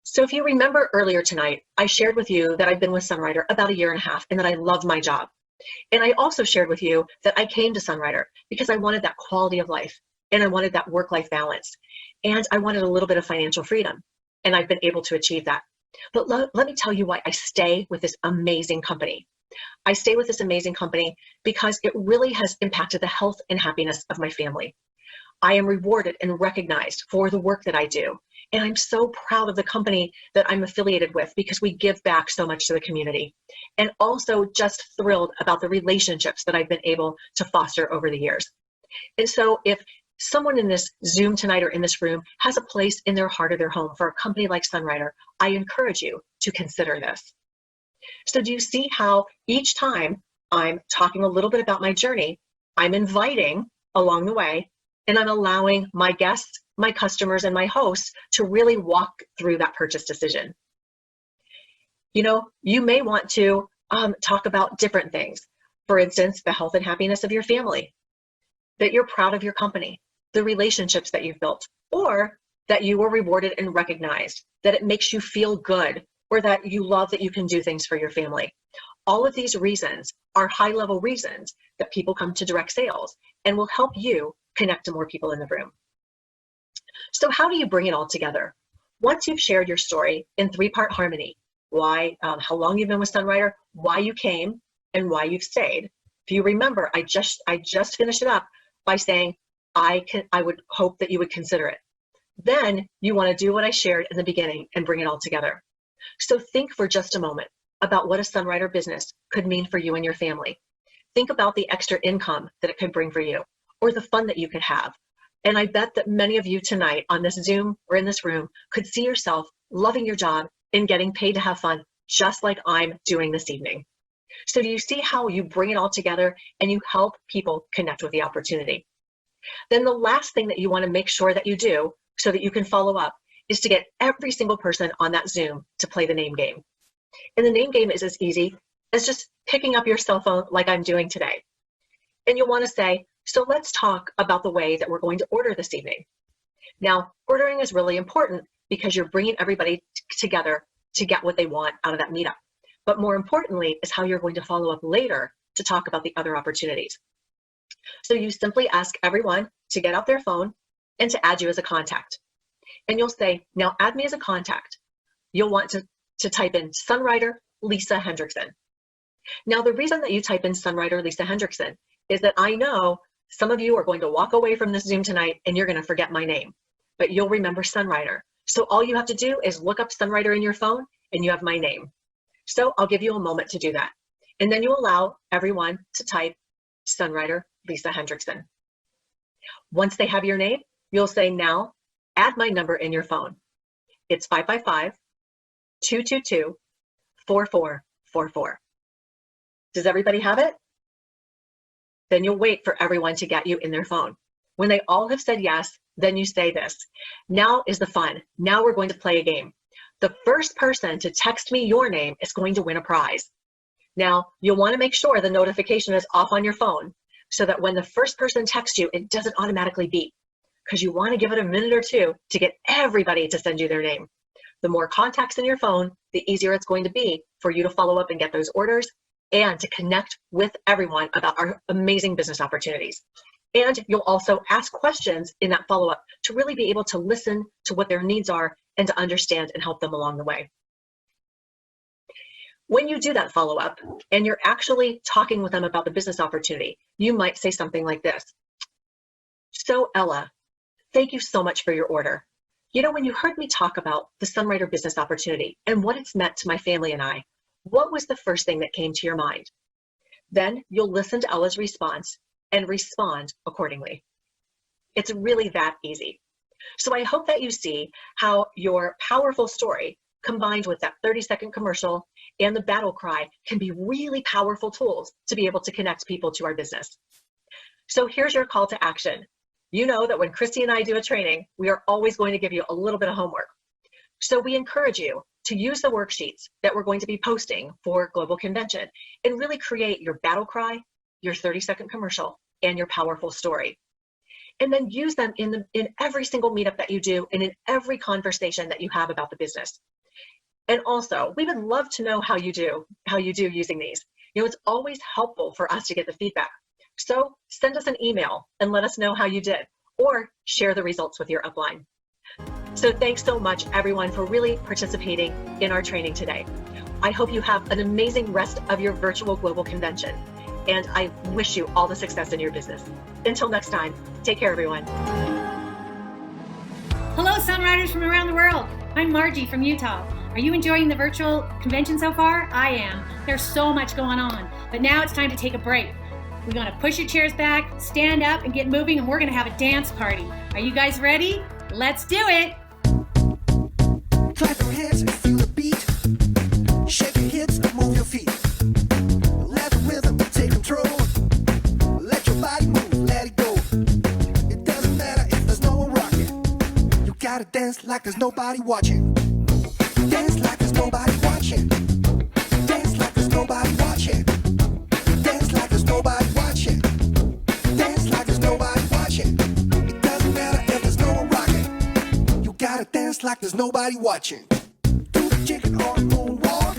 [SPEAKER 3] So if you remember earlier tonight, I shared with you that I've been with Sunrider about 1.5 years and that I love my job. And I also shared with you that I came to Sunrider because I wanted that quality of life and I wanted that work-life balance and I wanted a little bit of financial freedom, and I've been able to achieve that. But let me tell you why I stay with this amazing company. I stay with this amazing company because it really has impacted the health and happiness of my family. I am rewarded and recognized for the work that I do. And I'm so proud of the company that I'm affiliated with because we give back so much to the community. And also just thrilled about the relationships that I've been able to foster over the years. And so if someone in this Zoom tonight or in this room has a place in their heart or their home for a company like Sunrider, I encourage you to consider this. So do you see how each time I'm talking a little bit about my journey, I'm inviting along the way, and I'm allowing my guests, my customers, and my hosts to really walk through that purchase decision. You know, you may want to talk about different things. For instance, the health and happiness of your family, that you're proud of your company, the relationships that you've built, or that you were rewarded and recognized, that it makes you feel good, or that you love that you can do things for your family. All of these reasons are high-level reasons that people come to direct sales and will help you connect to more people in the room. So how do you bring it all together? Once you've shared your story in 3-part harmony, why, how long you've been with Sunrider, why you came, and why you've stayed. If you remember, I just finished it up by saying, I would hope that you would consider it. Then you want to do what I shared in the beginning and bring it all together. So think for just a moment about what a Sunrider business could mean for you and your family. Think about the extra income that it could bring for you, or the fun that you could have. And I bet that many of you tonight on this Zoom or in this room could see yourself loving your job and getting paid to have fun, just like I'm doing this evening. So do you see how you bring it all together and you help people connect with the opportunity? Then the last thing that you want to make sure that you do so that you can follow up is to get every single person on that Zoom to play the name game. And the name game is as easy as just picking up your cell phone like I'm doing today. And you'll want to say, so let's talk about the way that we're going to order this evening. Now, ordering is really important because you're bringing everybody together to get what they want out of that meetup. But more importantly is how you're going to follow up later to talk about the other opportunities. So you simply ask everyone to get out their phone and to add you as a contact. And you'll say, now add me as a contact. You'll want to type in Sunrider Lisa Hendrickson. Now, the reason that you type in Sunrider Lisa Hendrickson is that I know some of you are going to walk away from this Zoom tonight and you're going to forget my name, but you'll remember Sunrider. So all you have to do is look up Sunrider in your phone and you have my name. So I'll give you a moment to do that. And then you allow everyone to type Sunrider Lisa Hendrickson. Once they have your name, you'll say, now add my number in your phone. It's 555-222-4444. Does everybody have it? Then you'll wait for everyone to get you in their phone. When they all have said yes, then you say this. Now is the fun. Now we're going to play a game. The first person to text me your name is going to win a prize. Now, you'll want to make sure the notification is off on your phone so that when the first person texts you, it doesn't automatically beep, because you want to give it a minute or two to get everybody to send you their name. The more contacts in your phone, the easier it's going to be for you to follow up and get those orders and to connect with everyone about our amazing business opportunities. And you'll also ask questions in that follow-up to really be able to listen to what their needs are and to understand and help them along the way. When you do that follow-up and you're actually talking with them about the business opportunity, you might say something like this. So Ella, thank you so much for your order. You know, when you heard me talk about the Sunrider business opportunity and what it's meant to my family and I, what was the first thing that came to your mind? Then you'll listen to Ella's response and respond accordingly. It's really that easy. So I hope that you see how your powerful story combined with that 30-second commercial and the battle cry can be really powerful tools to be able to connect people to our business. So here's your call to action. You know that when Christy and I do a training, we are always going to give you a little bit of homework. So we encourage you to use the worksheets that we're going to be posting for Global Convention and really create your battle cry, your 30-second commercial, and your powerful story. And then use them in every single meetup that you do and in every conversation that you have about the business. And also, we would love to know how you do using these. You know, it's always helpful for us to get the feedback. So send us an email and let us know how you did, or share the results with your upline. So thanks so much, everyone, for really participating in our training today. I hope you have an amazing rest of your virtual Global Convention, and I wish you all the success in your business. Until next time, take care, everyone.
[SPEAKER 5] Hello, Sunriders from around the world. I'm Margie from Utah. Are you enjoying the virtual convention so far? I am. There's so much going on, but now it's time to take a break. We're going to push your chairs back, stand up, and get moving, and we're going to have a dance party. Are you guys ready? Let's do it.
[SPEAKER 6] Clap your hands and feel the beat. Shake your hips and move your feet. Let the rhythm take control. Let your body move, let it go. It doesn't matter if there's no one rocking. You gotta dance like there's nobody watching. Dance like there's nobody watching. Dance like there's nobody watching. Dance like there's nobody watching. Dance like there's nobody watching. It doesn't matter if there's no one rocking. You gotta dance like there's nobody watching. Do the chicken or the moonwalk.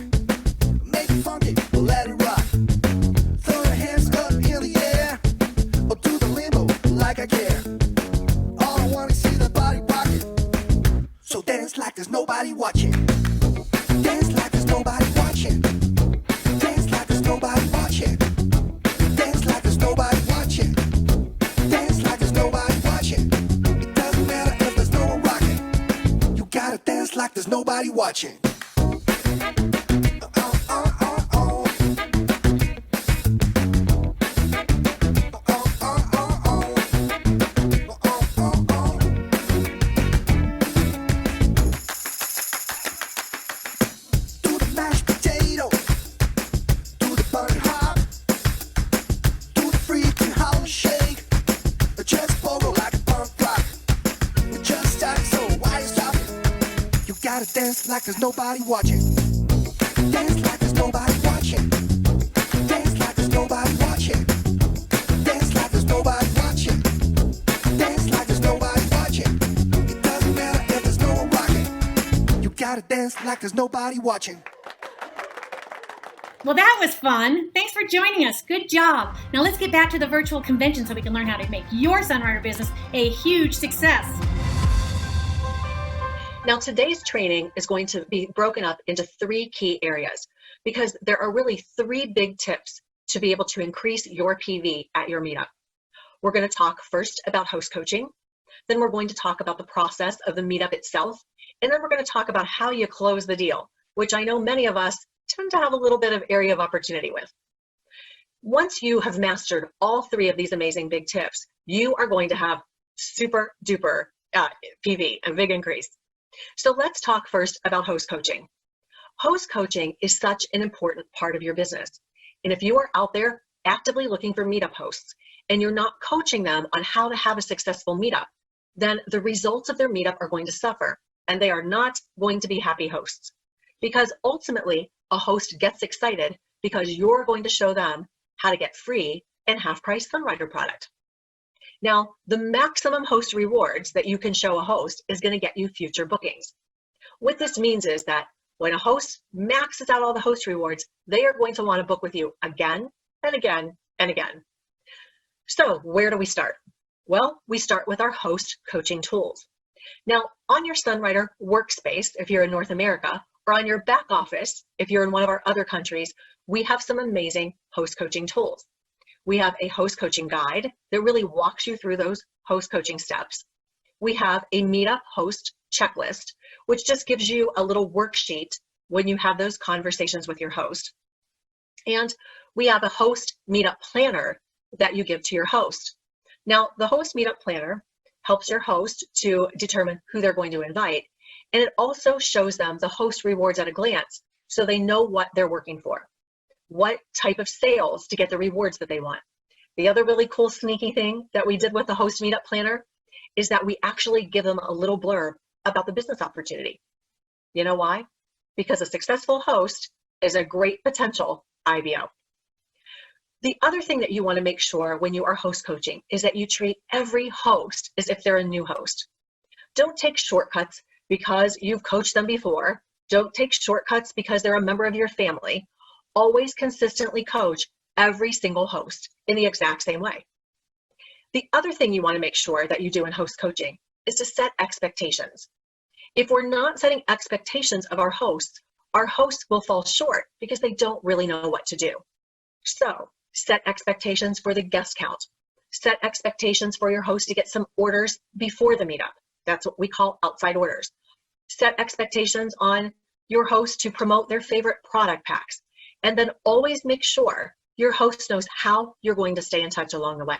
[SPEAKER 6] Make it funky, or let it rock. Throw your hands up in the air, or do the limbo like I care. All I wanna see the body rocking. So dance like there's nobody watching. Dance like there's nobody watching. Dance like there's nobody watching. Dance like there's nobody watching. Dance like there's nobody watching. It doesn't matter if there's no one rocking. You gotta dance like there's nobody watching. Do the mashed potato. Do the burnt hop. Do the freaking hollow shake. Just pogo like a punk rock. We just started, so why you stopping? You gotta dance like there's nobody watching. Dance like there's nobody watching. Dance like there's nobody watching. Dance like there's nobody watching. Dance like there's nobody watching. It doesn't matter if there's no one rocking. You gotta dance like there's nobody watching.
[SPEAKER 5] Well, that was fun. Thanks for joining us. Good job. Now let's get back to the virtual convention so we can learn how to make your Sunrider business a huge success.
[SPEAKER 3] Now, today's training is going to be broken up into 3 key areas because there are really 3 big tips to be able to increase your PV at your meetup. We're going to talk first about host coaching. Then we're going to talk about the process of the meetup itself. And then we're going to talk about how you close the deal, which I know many of us tend to have a little bit of area of opportunity with. Once you have mastered all 3 of these amazing big tips, you are going to have super duper PV, a big increase. So let's talk first about host coaching. Host coaching is such an important part of your business. And if you are out there actively looking for meetup hosts and you're not coaching them on how to have a successful meetup, then the results of their meetup are going to suffer and they are not going to be happy hosts. Because ultimately, a host gets excited because you're going to show them how to get free and half-price Sunrider product. Now, the maximum host rewards that you can show a host is going to get you future bookings. What this means is that when a host maxes out all the host rewards, they are going to want to book with you again and again and again. So where do we start? Well, we start with our host coaching tools. Now, on your Sunrider workspace, if you're in North America, or on your back office, if you're in one of our other countries, we have some amazing host coaching tools. We have a host coaching guide that really walks you through those host coaching steps. We have a meetup host checklist, which just gives you a little worksheet when you have those conversations with your host. And we have a host meetup planner that you give to your host. Now, the host meetup planner helps your host to determine who they're going to invite. And it also shows them the host rewards at a glance, so they know what they're working for, what type of sales to get the rewards that they want. The other really cool sneaky thing that we did with the host meetup planner is that we actually give them a little blurb about the business opportunity. You know why? Because a successful host is a great potential IBO. The other thing that you want to make sure when you are host coaching is that you treat every host as if they're a new host. Don't take shortcuts because you've coached them before. Don't take shortcuts because they're a member of your family. Always consistently coach every single host in the exact same way. The other thing you want to make sure that you do in host coaching is to set expectations. If we're not setting expectations of our hosts will fall short because they don't really know what to do. So set expectations for the guest count. Set expectations for your host to get some orders before the meetup. That's what we call outside orders. Set expectations on your host to promote their favorite product packs. And then always make sure your host knows how you're going to stay in touch along the way.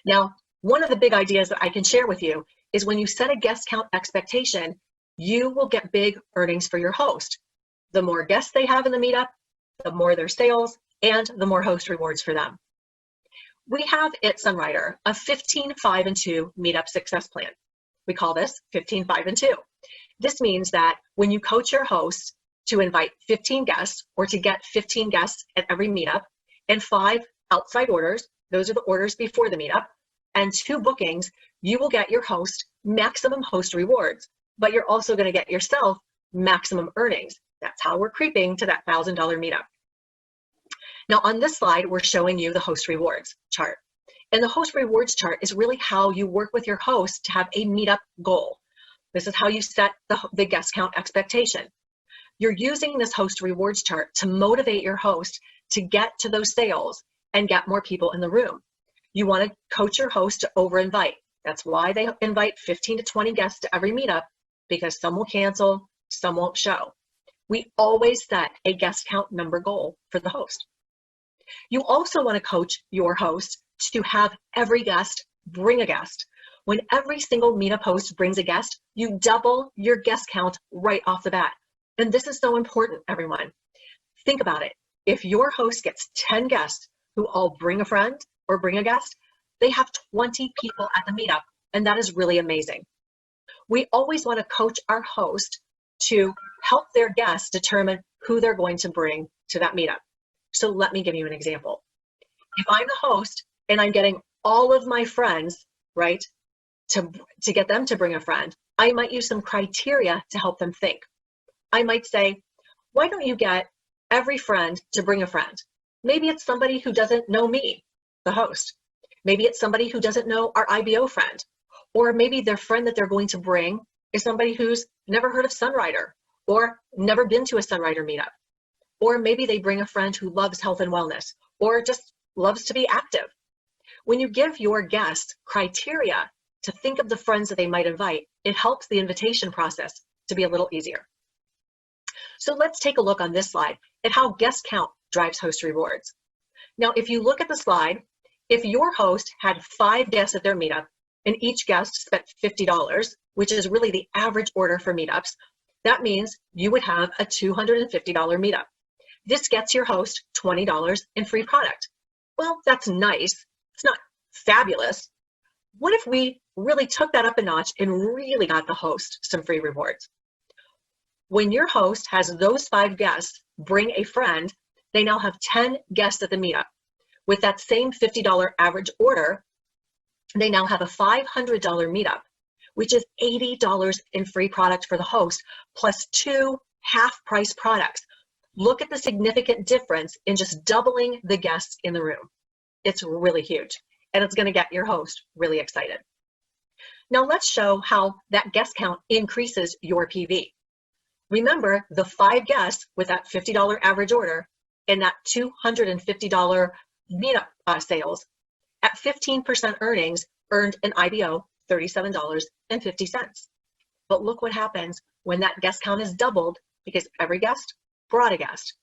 [SPEAKER 3] Now, one of the big ideas that I can share with you is when you set a guest count expectation, you will get big earnings for your host. The more guests they have in the meetup, the more their sales, and the more host rewards for them. We have at Sunrider a 15, 5, and 2 meetup success plan. We call this 15, 5, and 2. This means that when you coach your host to invite 15 guests or to get 15 guests at every meetup and 5 outside orders, those are the orders before the meetup, and 2 bookings, you will get your host maximum host rewards, but you're also going to get yourself maximum earnings. That's how we're creeping to that $1,000 meetup. Now on this slide, we're showing you the host rewards chart. And the host rewards chart is really how you work with your host to have a meetup goal. This is how you set the guest count expectation. You're using this host rewards chart to motivate your host to get to those sales and get more people in the room. You want to coach your host to over-invite. That's why they invite 15 to 20 guests to every meetup, because some will cancel, some won't show. We always set a guest count number goal for the host. You also want to coach your host to have every guest bring a guest. When every single meetup host brings a guest, you double your guest count right off the bat. And this is so important, everyone. Think about it. If your host gets 10 guests who all bring a friend or bring a guest, they have 20 people at the meetup, and that is really amazing. We always want to coach our host to help their guests determine who they're going to bring to that meetup. So let me give you an example. If I'm the host and I'm getting all of my friends, right, to get them to bring a friend, I might use some criteria to help them think. I might say, why don't you get every friend to bring a friend? Maybe it's somebody who doesn't know me, the host. Maybe it's somebody who doesn't know our IBO friend. Or maybe their friend that they're going to bring is somebody who's never heard of Sunrider or never been to a Sunrider meetup. Or maybe they bring a friend who loves health and wellness or just loves to be active. When you give your guests criteria to think of the friends that they might invite, it helps the invitation process to be a little easier. So let's take a look on this slide at how guest count drives host rewards. Now, if you look at the slide, if your host had 5 guests at their meetup and each guest spent $50, which is really the average order for meetups, that means you would have a $250 meetup. This gets your host $20 in free product. Well, that's nice. It's not fabulous. What if we really took that up a notch and really got the host some free rewards? When your host has those 5 guests bring a friend, they now have 10 guests at the meetup. With that same $50 average order, they now have a $500 meetup, which is $80 in free product for the host, plus 2 half-price products. Look at the significant difference in just doubling the guests in the room. It's really huge, and it's going to get your host really excited. Now let's show how that guest count increases your PV. Remember the 5 guests with that $50 average order and that $250 meetup sales at 15% earnings earned an IBO $37.50. But look what happens when that guest count is doubled, because every guest brought a guest.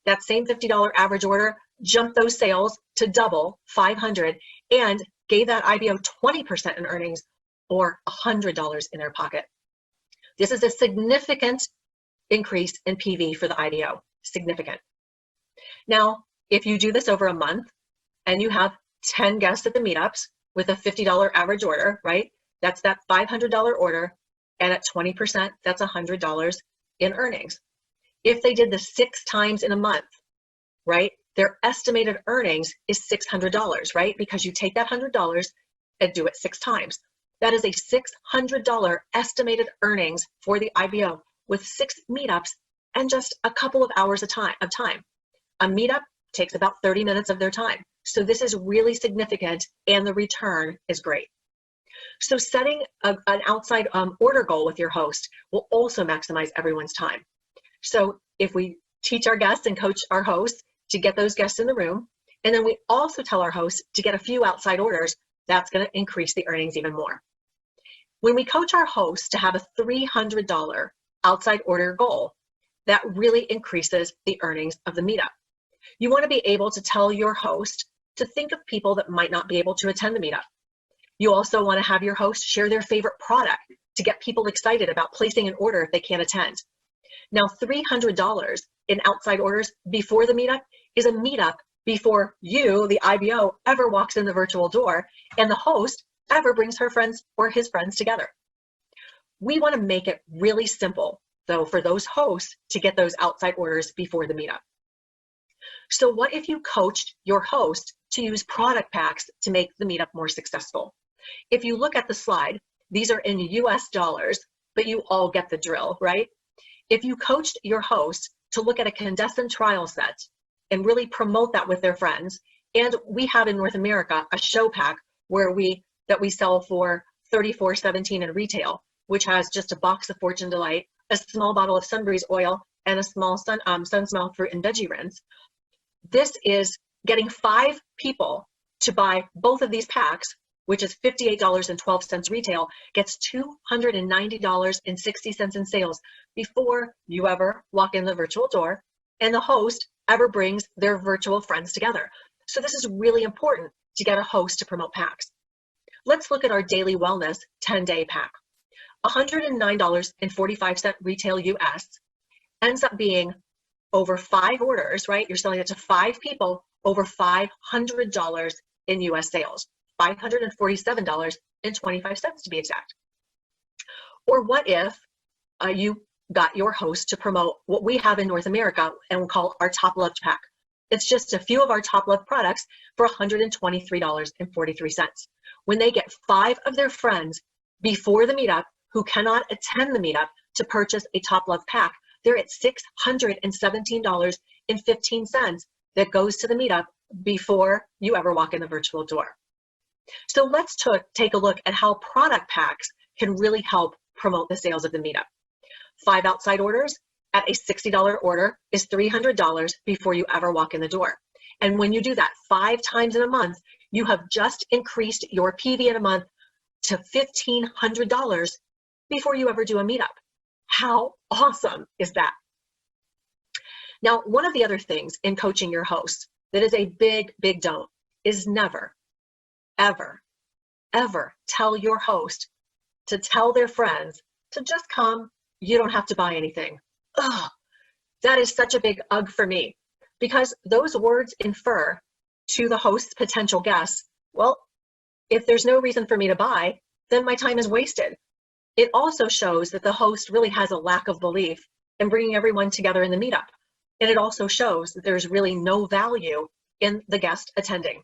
[SPEAKER 3] that same $50 average order jumped those sales to double 500 and gave that IBO 20% in earnings or $100 in their pocket. This is a significant increase in PV for the IBO, significant. Now, if you do this over a month and you have 10 guests at the meetups with a $50 average order, right? That's that $500 order, and at 20%, that's $100 in earnings. If they did this 6 times in a month, right? Their estimated earnings is $600, right? Because you take that $100 and do it 6 times. That is a $600 estimated earnings for the IBO with 6 meetups and just a couple of hours of time. A meetup takes about 30 minutes of their time. So this is really significant and the return is great. So setting an outside order goal with your host will also maximize everyone's time. So if we teach our guests and coach our hosts to get those guests in the room, and then we also tell our hosts to get a few outside orders, that's going to increase the earnings even more. When we coach our hosts to have a $300 outside order goal, that really increases the earnings of the meetup. You want to be able to tell your host to think of people that might not be able to attend the meetup. You also want to have your host share their favorite product to get people excited about placing an order if they can't attend. Now, $300 in outside orders before the meetup is a meetup before you, the IBO, ever walks in the virtual door and the host ever brings her friends or his friends together. We want to make it really simple, though, for those hosts to get those outside orders before the meetup. So what if you coached your host to use product packs to make the meetup more successful? If you look at the slide, these are in US dollars, but you all get the drill, right? If you coached your host to look at a condensed trial set and really promote that with their friends, and we have in North America a show pack where we sell for $34.17 in retail, which has just a box of Fortune Delight, a small bottle of Sunbreeze oil, and a small Sunsmell fruit and veggie rinse. This is getting 5 people to buy both of these packs, which is $58.12 retail, gets $290.60 in sales before you ever walk in the virtual door and the host ever brings their virtual friends together. So this is really important to get a host to promote packs. Let's look at our daily wellness 10-day pack. $109.45 retail US ends up being over 5 orders, right? You're selling it to 5 people, over $500 in US sales, $547.25 to be exact. Or what if you got your host to promote what we have in North America and we'll call our Top Loved pack. It's just a few of our top loved products for $123.43. When they get 5 of their friends before the meetup who cannot attend the meetup to purchase a top loved pack, they're at $617.15 that goes to the meetup before you ever walk in the virtual door. So let's take a look at how product packs can really help promote the sales of the meetup. 5 outside orders at a $60 order is $300 before you ever walk in the door. And when you do that 5 times in a month, you have just increased your PV in a month to $1,500 before you ever do a meetup. How awesome is that? Now, one of the other things in coaching your host that is a big, big don't is never, ever, ever tell your host to tell their friends to just come. You don't have to buy anything. Ugh, that is such a big ugh for me, because those words infer to the host's potential guests, well, if there's no reason for me to buy, then my time is wasted. It also shows that the host really has a lack of belief in bringing everyone together in the meetup. And it also shows that there's really no value in the guest attending.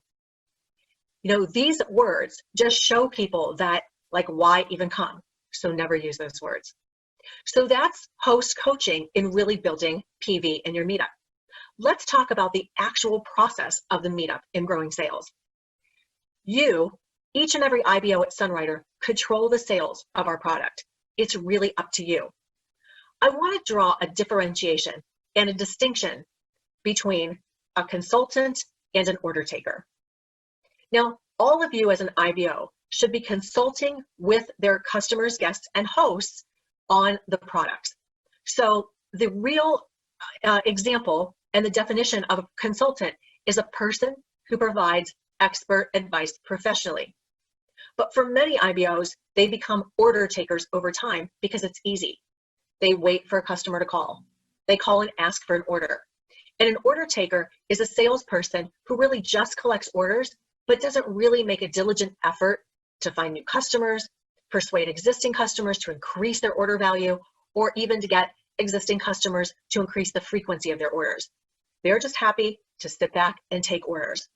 [SPEAKER 3] You know, these words just show people that, like, why even come? So never use those words. So that's host coaching in really building PV in your meetup. Let's talk about the actual process of the meetup in growing sales. You, each and every IBO at Sunrider, control the sales of our product. It's really up to you. I want to draw a differentiation and a distinction between a consultant and an order taker. Now, all of you as an IBO should be consulting with their customers, guests, and hosts on the products. So the real example And the definition of a consultant is a person who provides expert advice professionally. But for many IBOs, they become order takers over time because it's easy. They wait for a customer to call. They call and ask for an order. And an order taker is a salesperson who really just collects orders, but doesn't really make a diligent effort to find new customers, persuade existing customers to increase their order value, or even to get existing customers to increase the frequency of their orders. They're just happy to sit back and take orders.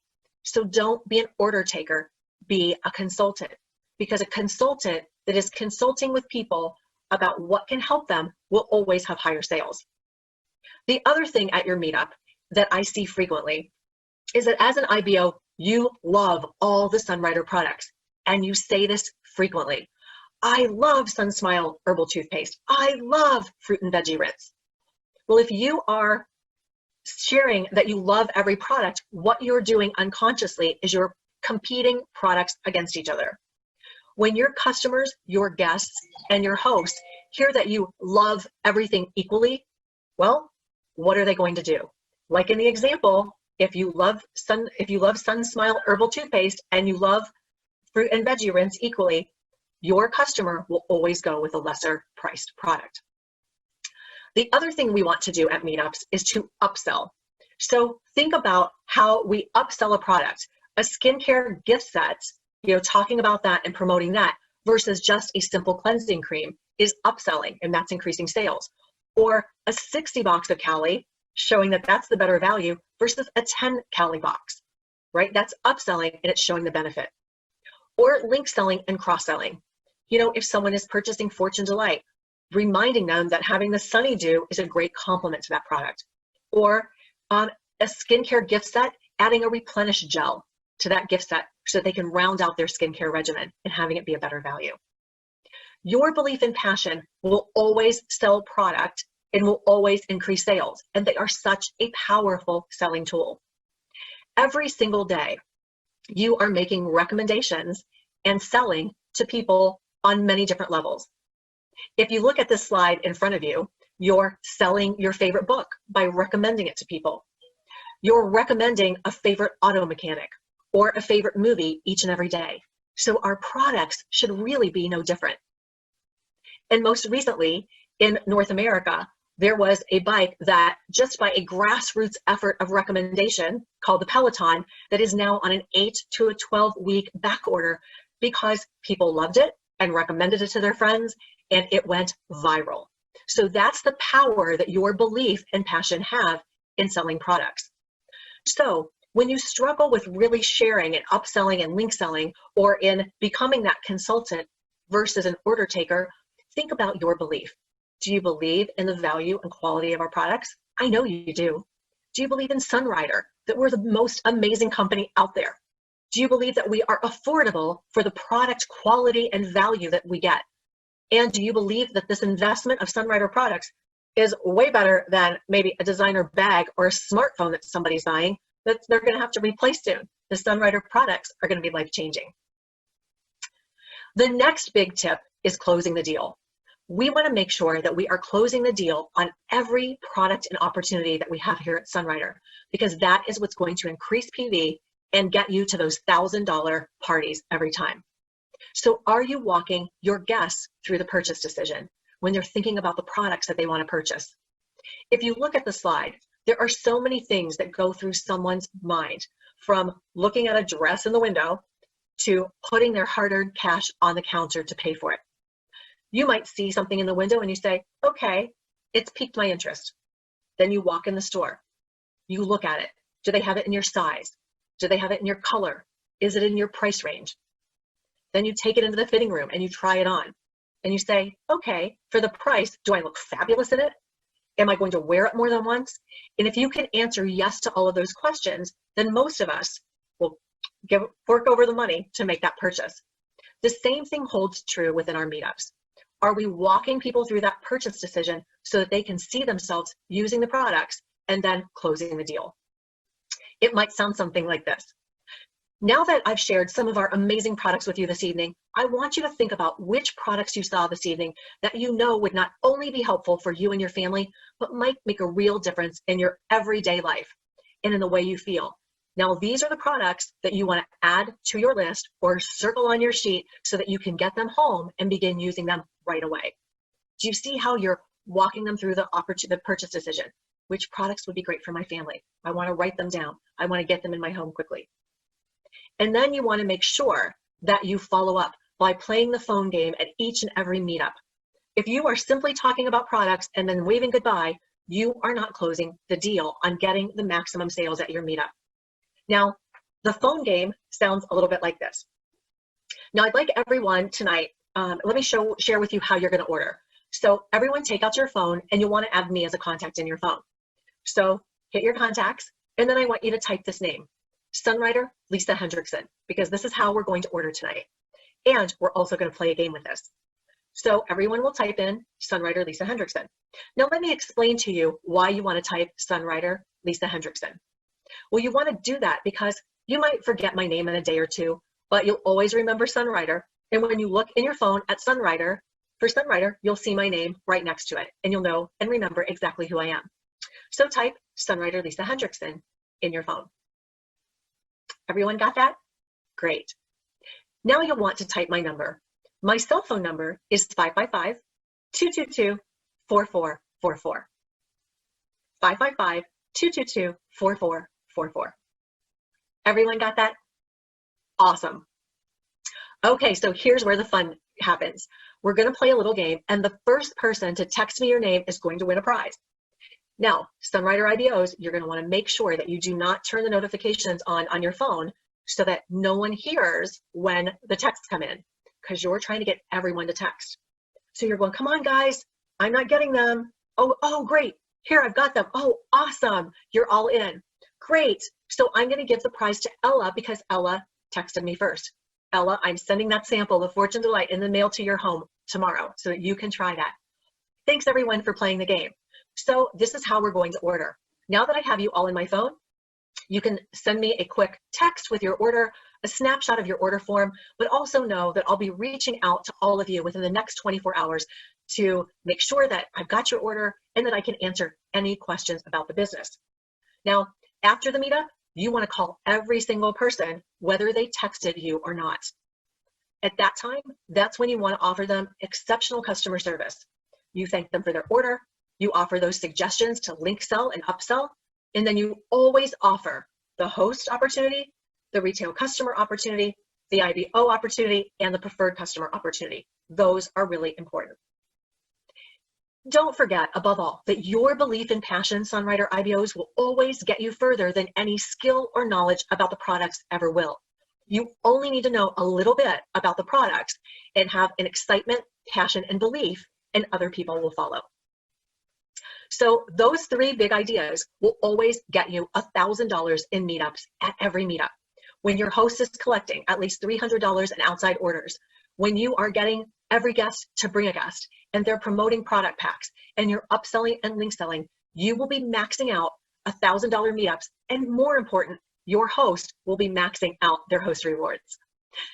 [SPEAKER 3] So don't be an order taker, be a consultant, because a consultant that is consulting with people about what can help them will always have higher sales. The other thing at your meetup that I see frequently is that as an IBO, you love all the Sunrider products, and you say this frequently. I love SunSmile herbal toothpaste. I love fruit and veggie rinse. Well, if you are sharing that you love every product, what you're doing unconsciously is you're competing products against each other. When your customers, your guests, and your hosts hear that you love everything equally, well, what are they going to do? Like in the example, if you love SunSmile herbal toothpaste and you love fruit and veggie rinse equally, your customer will always go with a lesser priced product. The other thing we want to do at meetups is to upsell. So think about how we upsell a product, a skincare gift set, talking about that and promoting that versus just a simple cleansing cream is upselling, and that's increasing sales. Or a 60 box of Cali, showing that that's the better value versus a 10 Cali box, right? That's upselling and it's showing the benefit. Or link selling and cross-selling. If someone is purchasing Fortune Delight, reminding them that having the Sunny Dew is a great complement to that product. Or a skincare gift set, adding a replenish gel to that gift set so that they can round out their skincare regimen and having it be a better value. Your belief and passion will always sell product and will always increase sales, and they are such a powerful selling tool. Every single day, you are making recommendations and selling to people on many different levels. If you look at this slide in front of you, you're selling your favorite book by recommending it to people. You're recommending a favorite auto mechanic or a favorite movie each and every day. So our products should really be no different. And most recently, in North America, there was a bike that just by a grassroots effort of recommendation called the Peloton that is now on an 8 to a 12-week back order because people loved it and recommended it to their friends, and it went viral. So that's the power that your belief and passion have in selling products. So when you struggle with really sharing and upselling and link selling, or in becoming that consultant versus an order taker, think about your belief. Do you believe in the value and quality of our products? I know you do. Do you believe in Sunrider, that we're the most amazing company out there? Do you believe that we are affordable for the product quality and value that we get? And do you believe that this investment of Sunrider products is way better than maybe a designer bag or a smartphone that somebody's buying that they're going to have to replace soon? The Sunrider products are going to be life-changing. The next big tip is closing the deal. We want to make sure that we are closing the deal on every product and opportunity that we have here at Sunrider, because that is what's going to increase PV and get you to those $1,000 parties every time. So are you walking your guests through the purchase decision when they're thinking about the products that they want to purchase? If you look at the slide, there are so many things that go through someone's mind, from looking at a dress in the window to putting their hard-earned cash on the counter to pay for it. You might see something in the window and you say, okay, it's piqued my interest. Then you walk in the store. You look at it. Do they have it in your size? Do they have it in your color? Is it in your price range? Then you take it into the fitting room and you try it on. And you say, okay, for the price, do I look fabulous in it? Am I going to wear it more than once? And if you can answer yes to all of those questions, then most of us will fork over the money to make that purchase. The same thing holds true within our meetups. Are we walking people through that purchase decision so that they can see themselves using the products and then closing the deal? It might sound something like this. Now that I've shared some of our amazing products with you this evening, I want you to think about which products you saw this evening that you know would not only be helpful for you and your family, but might make a real difference in your everyday life and in the way you feel. Now, these are the products that you want to add to your list or circle on your sheet so that you can get them home and begin using them right away. Do you see how you're walking them through the purchase decision? Which products would be great for my family? I want to write them down. I want to get them in my home quickly. And then you want to make sure that you follow up by playing the phone game at each and every meetup. If you are simply talking about products and then waving goodbye, you are not closing the deal on getting the maximum sales at your meetup. Now, the phone game sounds a little bit like this. Now, I'd like everyone tonight, let me share with you how you're going to order. So everyone take out your phone and you'll want to add me as a contact in your phone. So hit your contacts, and then I want you to type this name, Sunwriter Lisa Hendrickson, because this is how we're going to order tonight. And we're also going to play a game with this. So everyone will type in Sunwriter Lisa Hendrickson. Now let me explain to you why you want to type Sunwriter Lisa Hendrickson. Well, you want to do that because you might forget my name in a day or two, but you'll always remember Sunwriter. And when you look in your phone at Sunwriter, for Sunwriter, you'll see my name right next to it, and you'll know and remember exactly who I am. So type Sunwriter Lisa Hendrickson in your phone. Everyone got that? Great. Now you'll want to type my number. My cell phone number is 555-222-4444. 555-222-4444. Everyone got that? Awesome. Okay, so here's where the fun happens. We're going to play a little game, and the first person to text me your name is going to win a prize. Now, Sunwriter IBOs, you're going to want to make sure that you do not turn the notifications on your phone so that no one hears when the texts come in, because you're trying to get everyone to text. So you're going, come on, guys, I'm not getting them. Oh, great. Here, I've got them. Oh, awesome. You're all in. Great. So I'm going to give the prize to Ella because Ella texted me first. Ella, I'm sending that sample of Fortune Delight in the mail to your home tomorrow so that you can try that. Thanks everyone for playing the game. So this is how we're going to order. Now that I have you all in my phone, you can send me a quick text with your order, a snapshot of your order form, but also know that I'll be reaching out to all of you within the next 24 hours to make sure that I've got your order and that I can answer any questions about the business. Now, after the meetup, you want to call every single person, whether they texted you or not. At that time, that's when you want to offer them exceptional customer service. You thank them for their order, you offer those suggestions to link sell and upsell, and then you always offer the host opportunity, the retail customer opportunity, the IBO opportunity, and the preferred customer opportunity. Those are really important. Don't forget, above all, that your belief and passion, Sunwriter IBOs, will always get you further than any skill or knowledge about the products ever will. You only need to know a little bit about the products and have an excitement, passion, and belief, and other people will follow. So those three big ideas will always get you $1,000 in meetups at every meetup. When your host is collecting at least $300 in outside orders, when you are getting every guest to bring a guest, and they're promoting product packs, and you're upselling and link selling, you will be maxing out $1,000 meetups, and more important, your host will be maxing out their host rewards.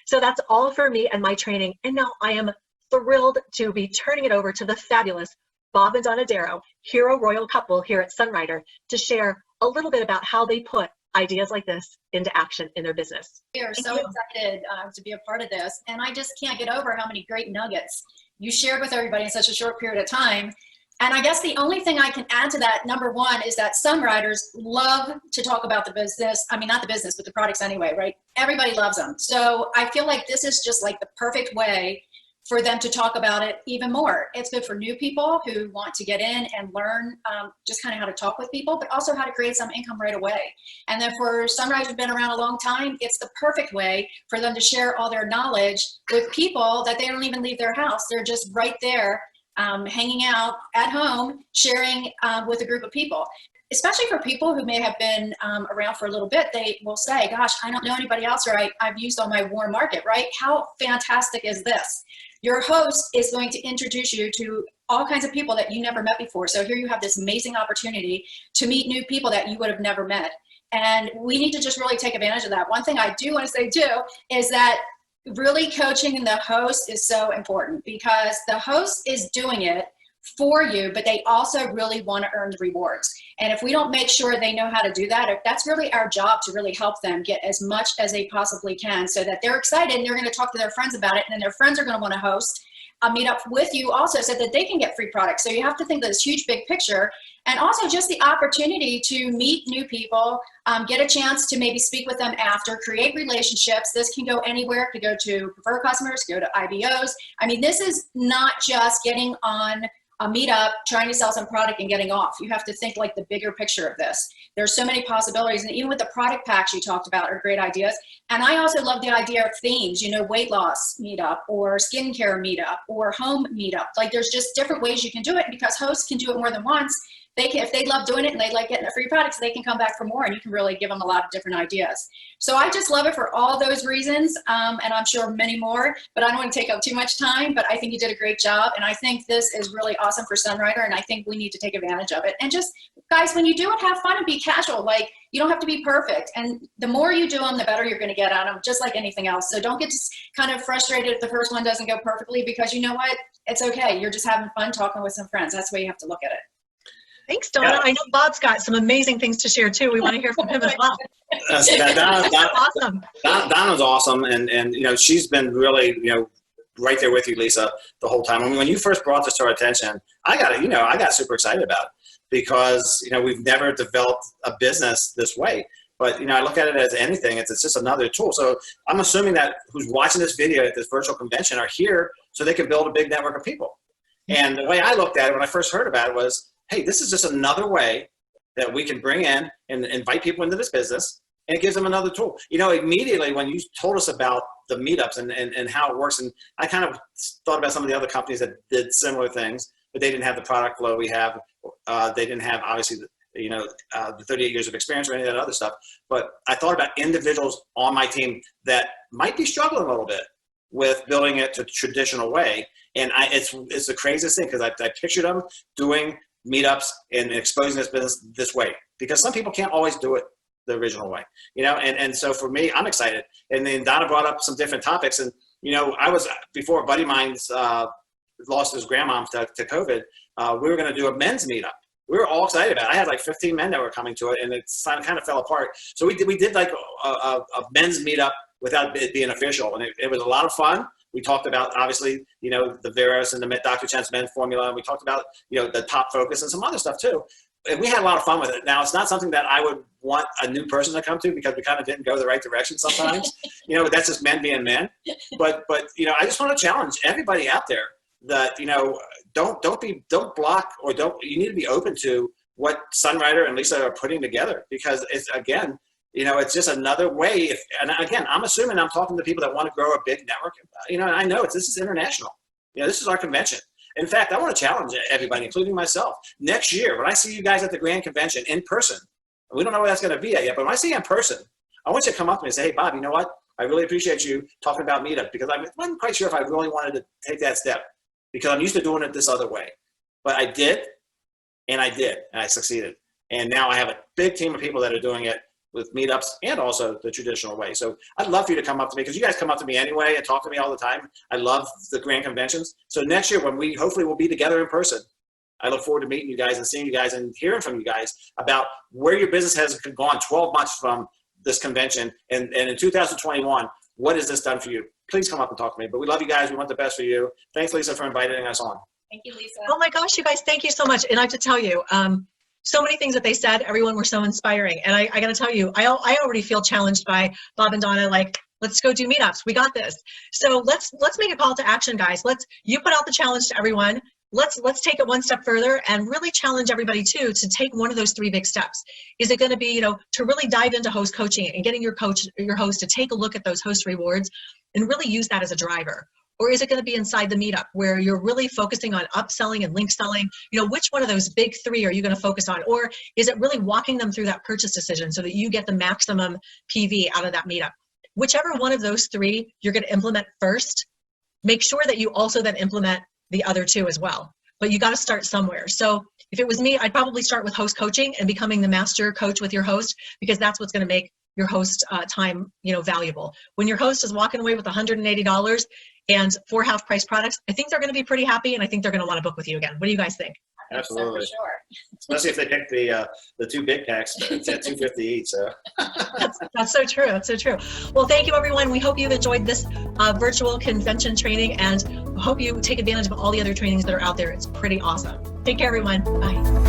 [SPEAKER 3] So that's all for me and my training, and now I am thrilled to be turning it over to the fabulous Bob and Donna Darrow, hero royal couple here at Sunwriter, to share a little bit about how they put ideas like this into action in their business.
[SPEAKER 7] We are so excited to be a part of this, and I just can't get over how many great nuggets you shared with everybody in such a short period of time. And I guess the only thing I can add to that, number one, is that Sunwriters love to talk about the business. I mean, not the business, but the products anyway, right? Everybody loves them. So I feel like this is just like the perfect way for them to talk about it even more. It's good for new people who want to get in and learn just kind of how to talk with people, but also how to create some income right away. And then for Sunwriters who've been around a long time, it's the perfect way for them to share all their knowledge with people that they don't even leave their house. They're just right there hanging out at home, sharing with a group of people. Especially for people who may have been around for a little bit, they will say, gosh, I don't know anybody else, or I've used all my warm market, right? How fantastic is this? Your host is going to introduce you to all kinds of people that you never met before. So here you have this amazing opportunity to meet new people that you would have never met. And we need to just really take advantage of that. One thing I do want to say too is that really coaching the host is so important because the host is doing it for you, but they also really want to earn the rewards. And if we don't make sure they know how to do that, that's really our job to really help them get as much as they possibly can so that they're excited and they're going to talk to their friends about it. And then their friends are going to want to host a meetup with you also so that they can get free products. So you have to think of this huge big picture, and also just the opportunity to meet new people, get a chance to maybe speak with them after, create relationships. This can go anywhere. It could go to preferred customers, go to IBOs. I mean, this is not just getting on a meetup, trying to sell some product and getting off. You have to think like the bigger picture of this. There's so many possibilities, and even with the product packs you talked about are great ideas. And I also love the idea of themes, you know, weight loss meetup or skincare meetup or home meetup. Like there's just different ways you can do it because hosts can do it more than once. They can, if they love doing it and they like getting the free products, they can come back for more and you can really give them a lot of different ideas. So I just love it for all those reasons, and I'm sure many more, but I don't want to take up too much time, but I think you did a great job. And I think this is really awesome for Sunrider, and I think we need to take advantage of it. And just, guys, when you do it, have fun and be casual. Like, you don't have to be perfect. And the more you do them, the better you're going to get at them, just like anything else. So don't get kind of frustrated if the first one doesn't go perfectly, because you know what? It's okay. You're just having fun talking with some friends. That's the way you have to look at it.
[SPEAKER 3] Thanks, Donna.
[SPEAKER 8] Yeah.
[SPEAKER 3] I know Bob's got some amazing things to share too. We want to hear from him as well. Awesome.
[SPEAKER 8] Donna's awesome, and you know, she's been really, you know, right there with you, Lisa, the whole time. I mean, when you first brought this to our attention, I got super excited about it because, you know, we've never developed a business this way. But, you know, I look at it as anything. It's just another tool. So I'm assuming that who's watching this video at this virtual convention are here so they can build a big network of people. And the way I looked at it when I first heard about it was, hey, this is just another way that we can bring in and invite people into this business, and it gives them another tool. You know, immediately when you told us about the meetups and how it works, and I kind of thought about some of the other companies that did similar things, but they didn't have the product flow we have. They didn't have, obviously, the 38 years of experience or any of that other stuff. But I thought about individuals on my team that might be struggling a little bit with building it the traditional way. And it's the craziest thing, because I pictured them doing meetups and exposing this business this way, because some people can't always do it the original way, you know. And so for me, I'm excited. And then Donna brought up some different topics, and you know, I was, before a buddy of mine's lost his grandmom to COVID, we were going to do a men's meetup. We were all excited about it. I had like 15 men that were coming to it, and it kind of fell apart. So we did like a men's meetup without it being official, and it was a lot of fun. We talked about, obviously, you know, the Veros and the Dr. Chen's Men formula. And we talked about, you know, the top focus and some other stuff too. And we had a lot of fun with it. Now, it's not something that I would want a new person to come to, because we kind of didn't go the right direction sometimes. You know, that's just men being men. But you know, I just want to challenge everybody out there that, you know, don't block, or you need to be open to what Sunrider and Lisa are putting together, because it's, again, you know, it's just another way. And again, I'm assuming I'm talking to people that want to grow a big network. You know, and I know this is international. You know, this is our convention. In fact, I want to challenge everybody, including myself. Next year, when I see you guys at the Grand Convention in person, and we don't know where that's going to be yet, but when I see you in person, I want you to come up to me and say, hey, Bob, you know what? I really appreciate you talking about meetup, because I wasn't quite sure if I really wanted to take that step, because I'm used to doing it this other way. But I did, and I succeeded. And now I have a big team of people that are doing it with meetups and also the traditional way. So I'd love for you to come up to me, because you guys come up to me anyway and talk to me all the time. I love the grand conventions. So next year, when we hopefully will be together in person, I look forward to meeting you guys and seeing you guys and hearing from you guys about where your business has gone 12 months from this convention. And in 2021, what has this done for you? Please come up and talk to me. But we love you guys. We want the best for you. Thanks, Lisa, for inviting us on.
[SPEAKER 7] Thank you, Lisa.
[SPEAKER 3] Oh my gosh, you guys, thank you so much. And I have to tell you, so many things that they said, everyone were so inspiring. And I got to tell you, I already feel challenged by Bob and Donna, like, let's go do meetups. We got this. So let's make a call to action, guys. You put out the challenge to everyone. Let's take it one step further and really challenge everybody too to take one of those 3 big steps. Is it going to be, you know, to really dive into host coaching and getting your host to take a look at those host rewards and really use that as a driver? Or is it going to be inside the meetup where you're really focusing on upselling and link selling? You know, which one of those big 3 are you going to focus on? Or is it really walking them through that purchase decision so that you get the maximum PV out of that meetup? Whichever one of those 3 you're going to implement first, make sure that you also then implement the other 2 as well. But you got to start somewhere. So if it was me, I'd probably start with host coaching and becoming the master coach with your host, because that's what's going to make your host time, valuable. When your host is walking away with $180 and 4 half-price products, I think they're going to be pretty happy, and I think they're going to want to book with you again. What do you guys think?
[SPEAKER 8] Absolutely.
[SPEAKER 7] So for sure.
[SPEAKER 8] Especially if they pick the 2 big packs at $250 each. So
[SPEAKER 3] that's so true. That's so true. Well, thank you, everyone. We hope you've enjoyed this virtual convention training, and hope you take advantage of all the other trainings that are out there. It's pretty awesome. Take care, everyone. Bye.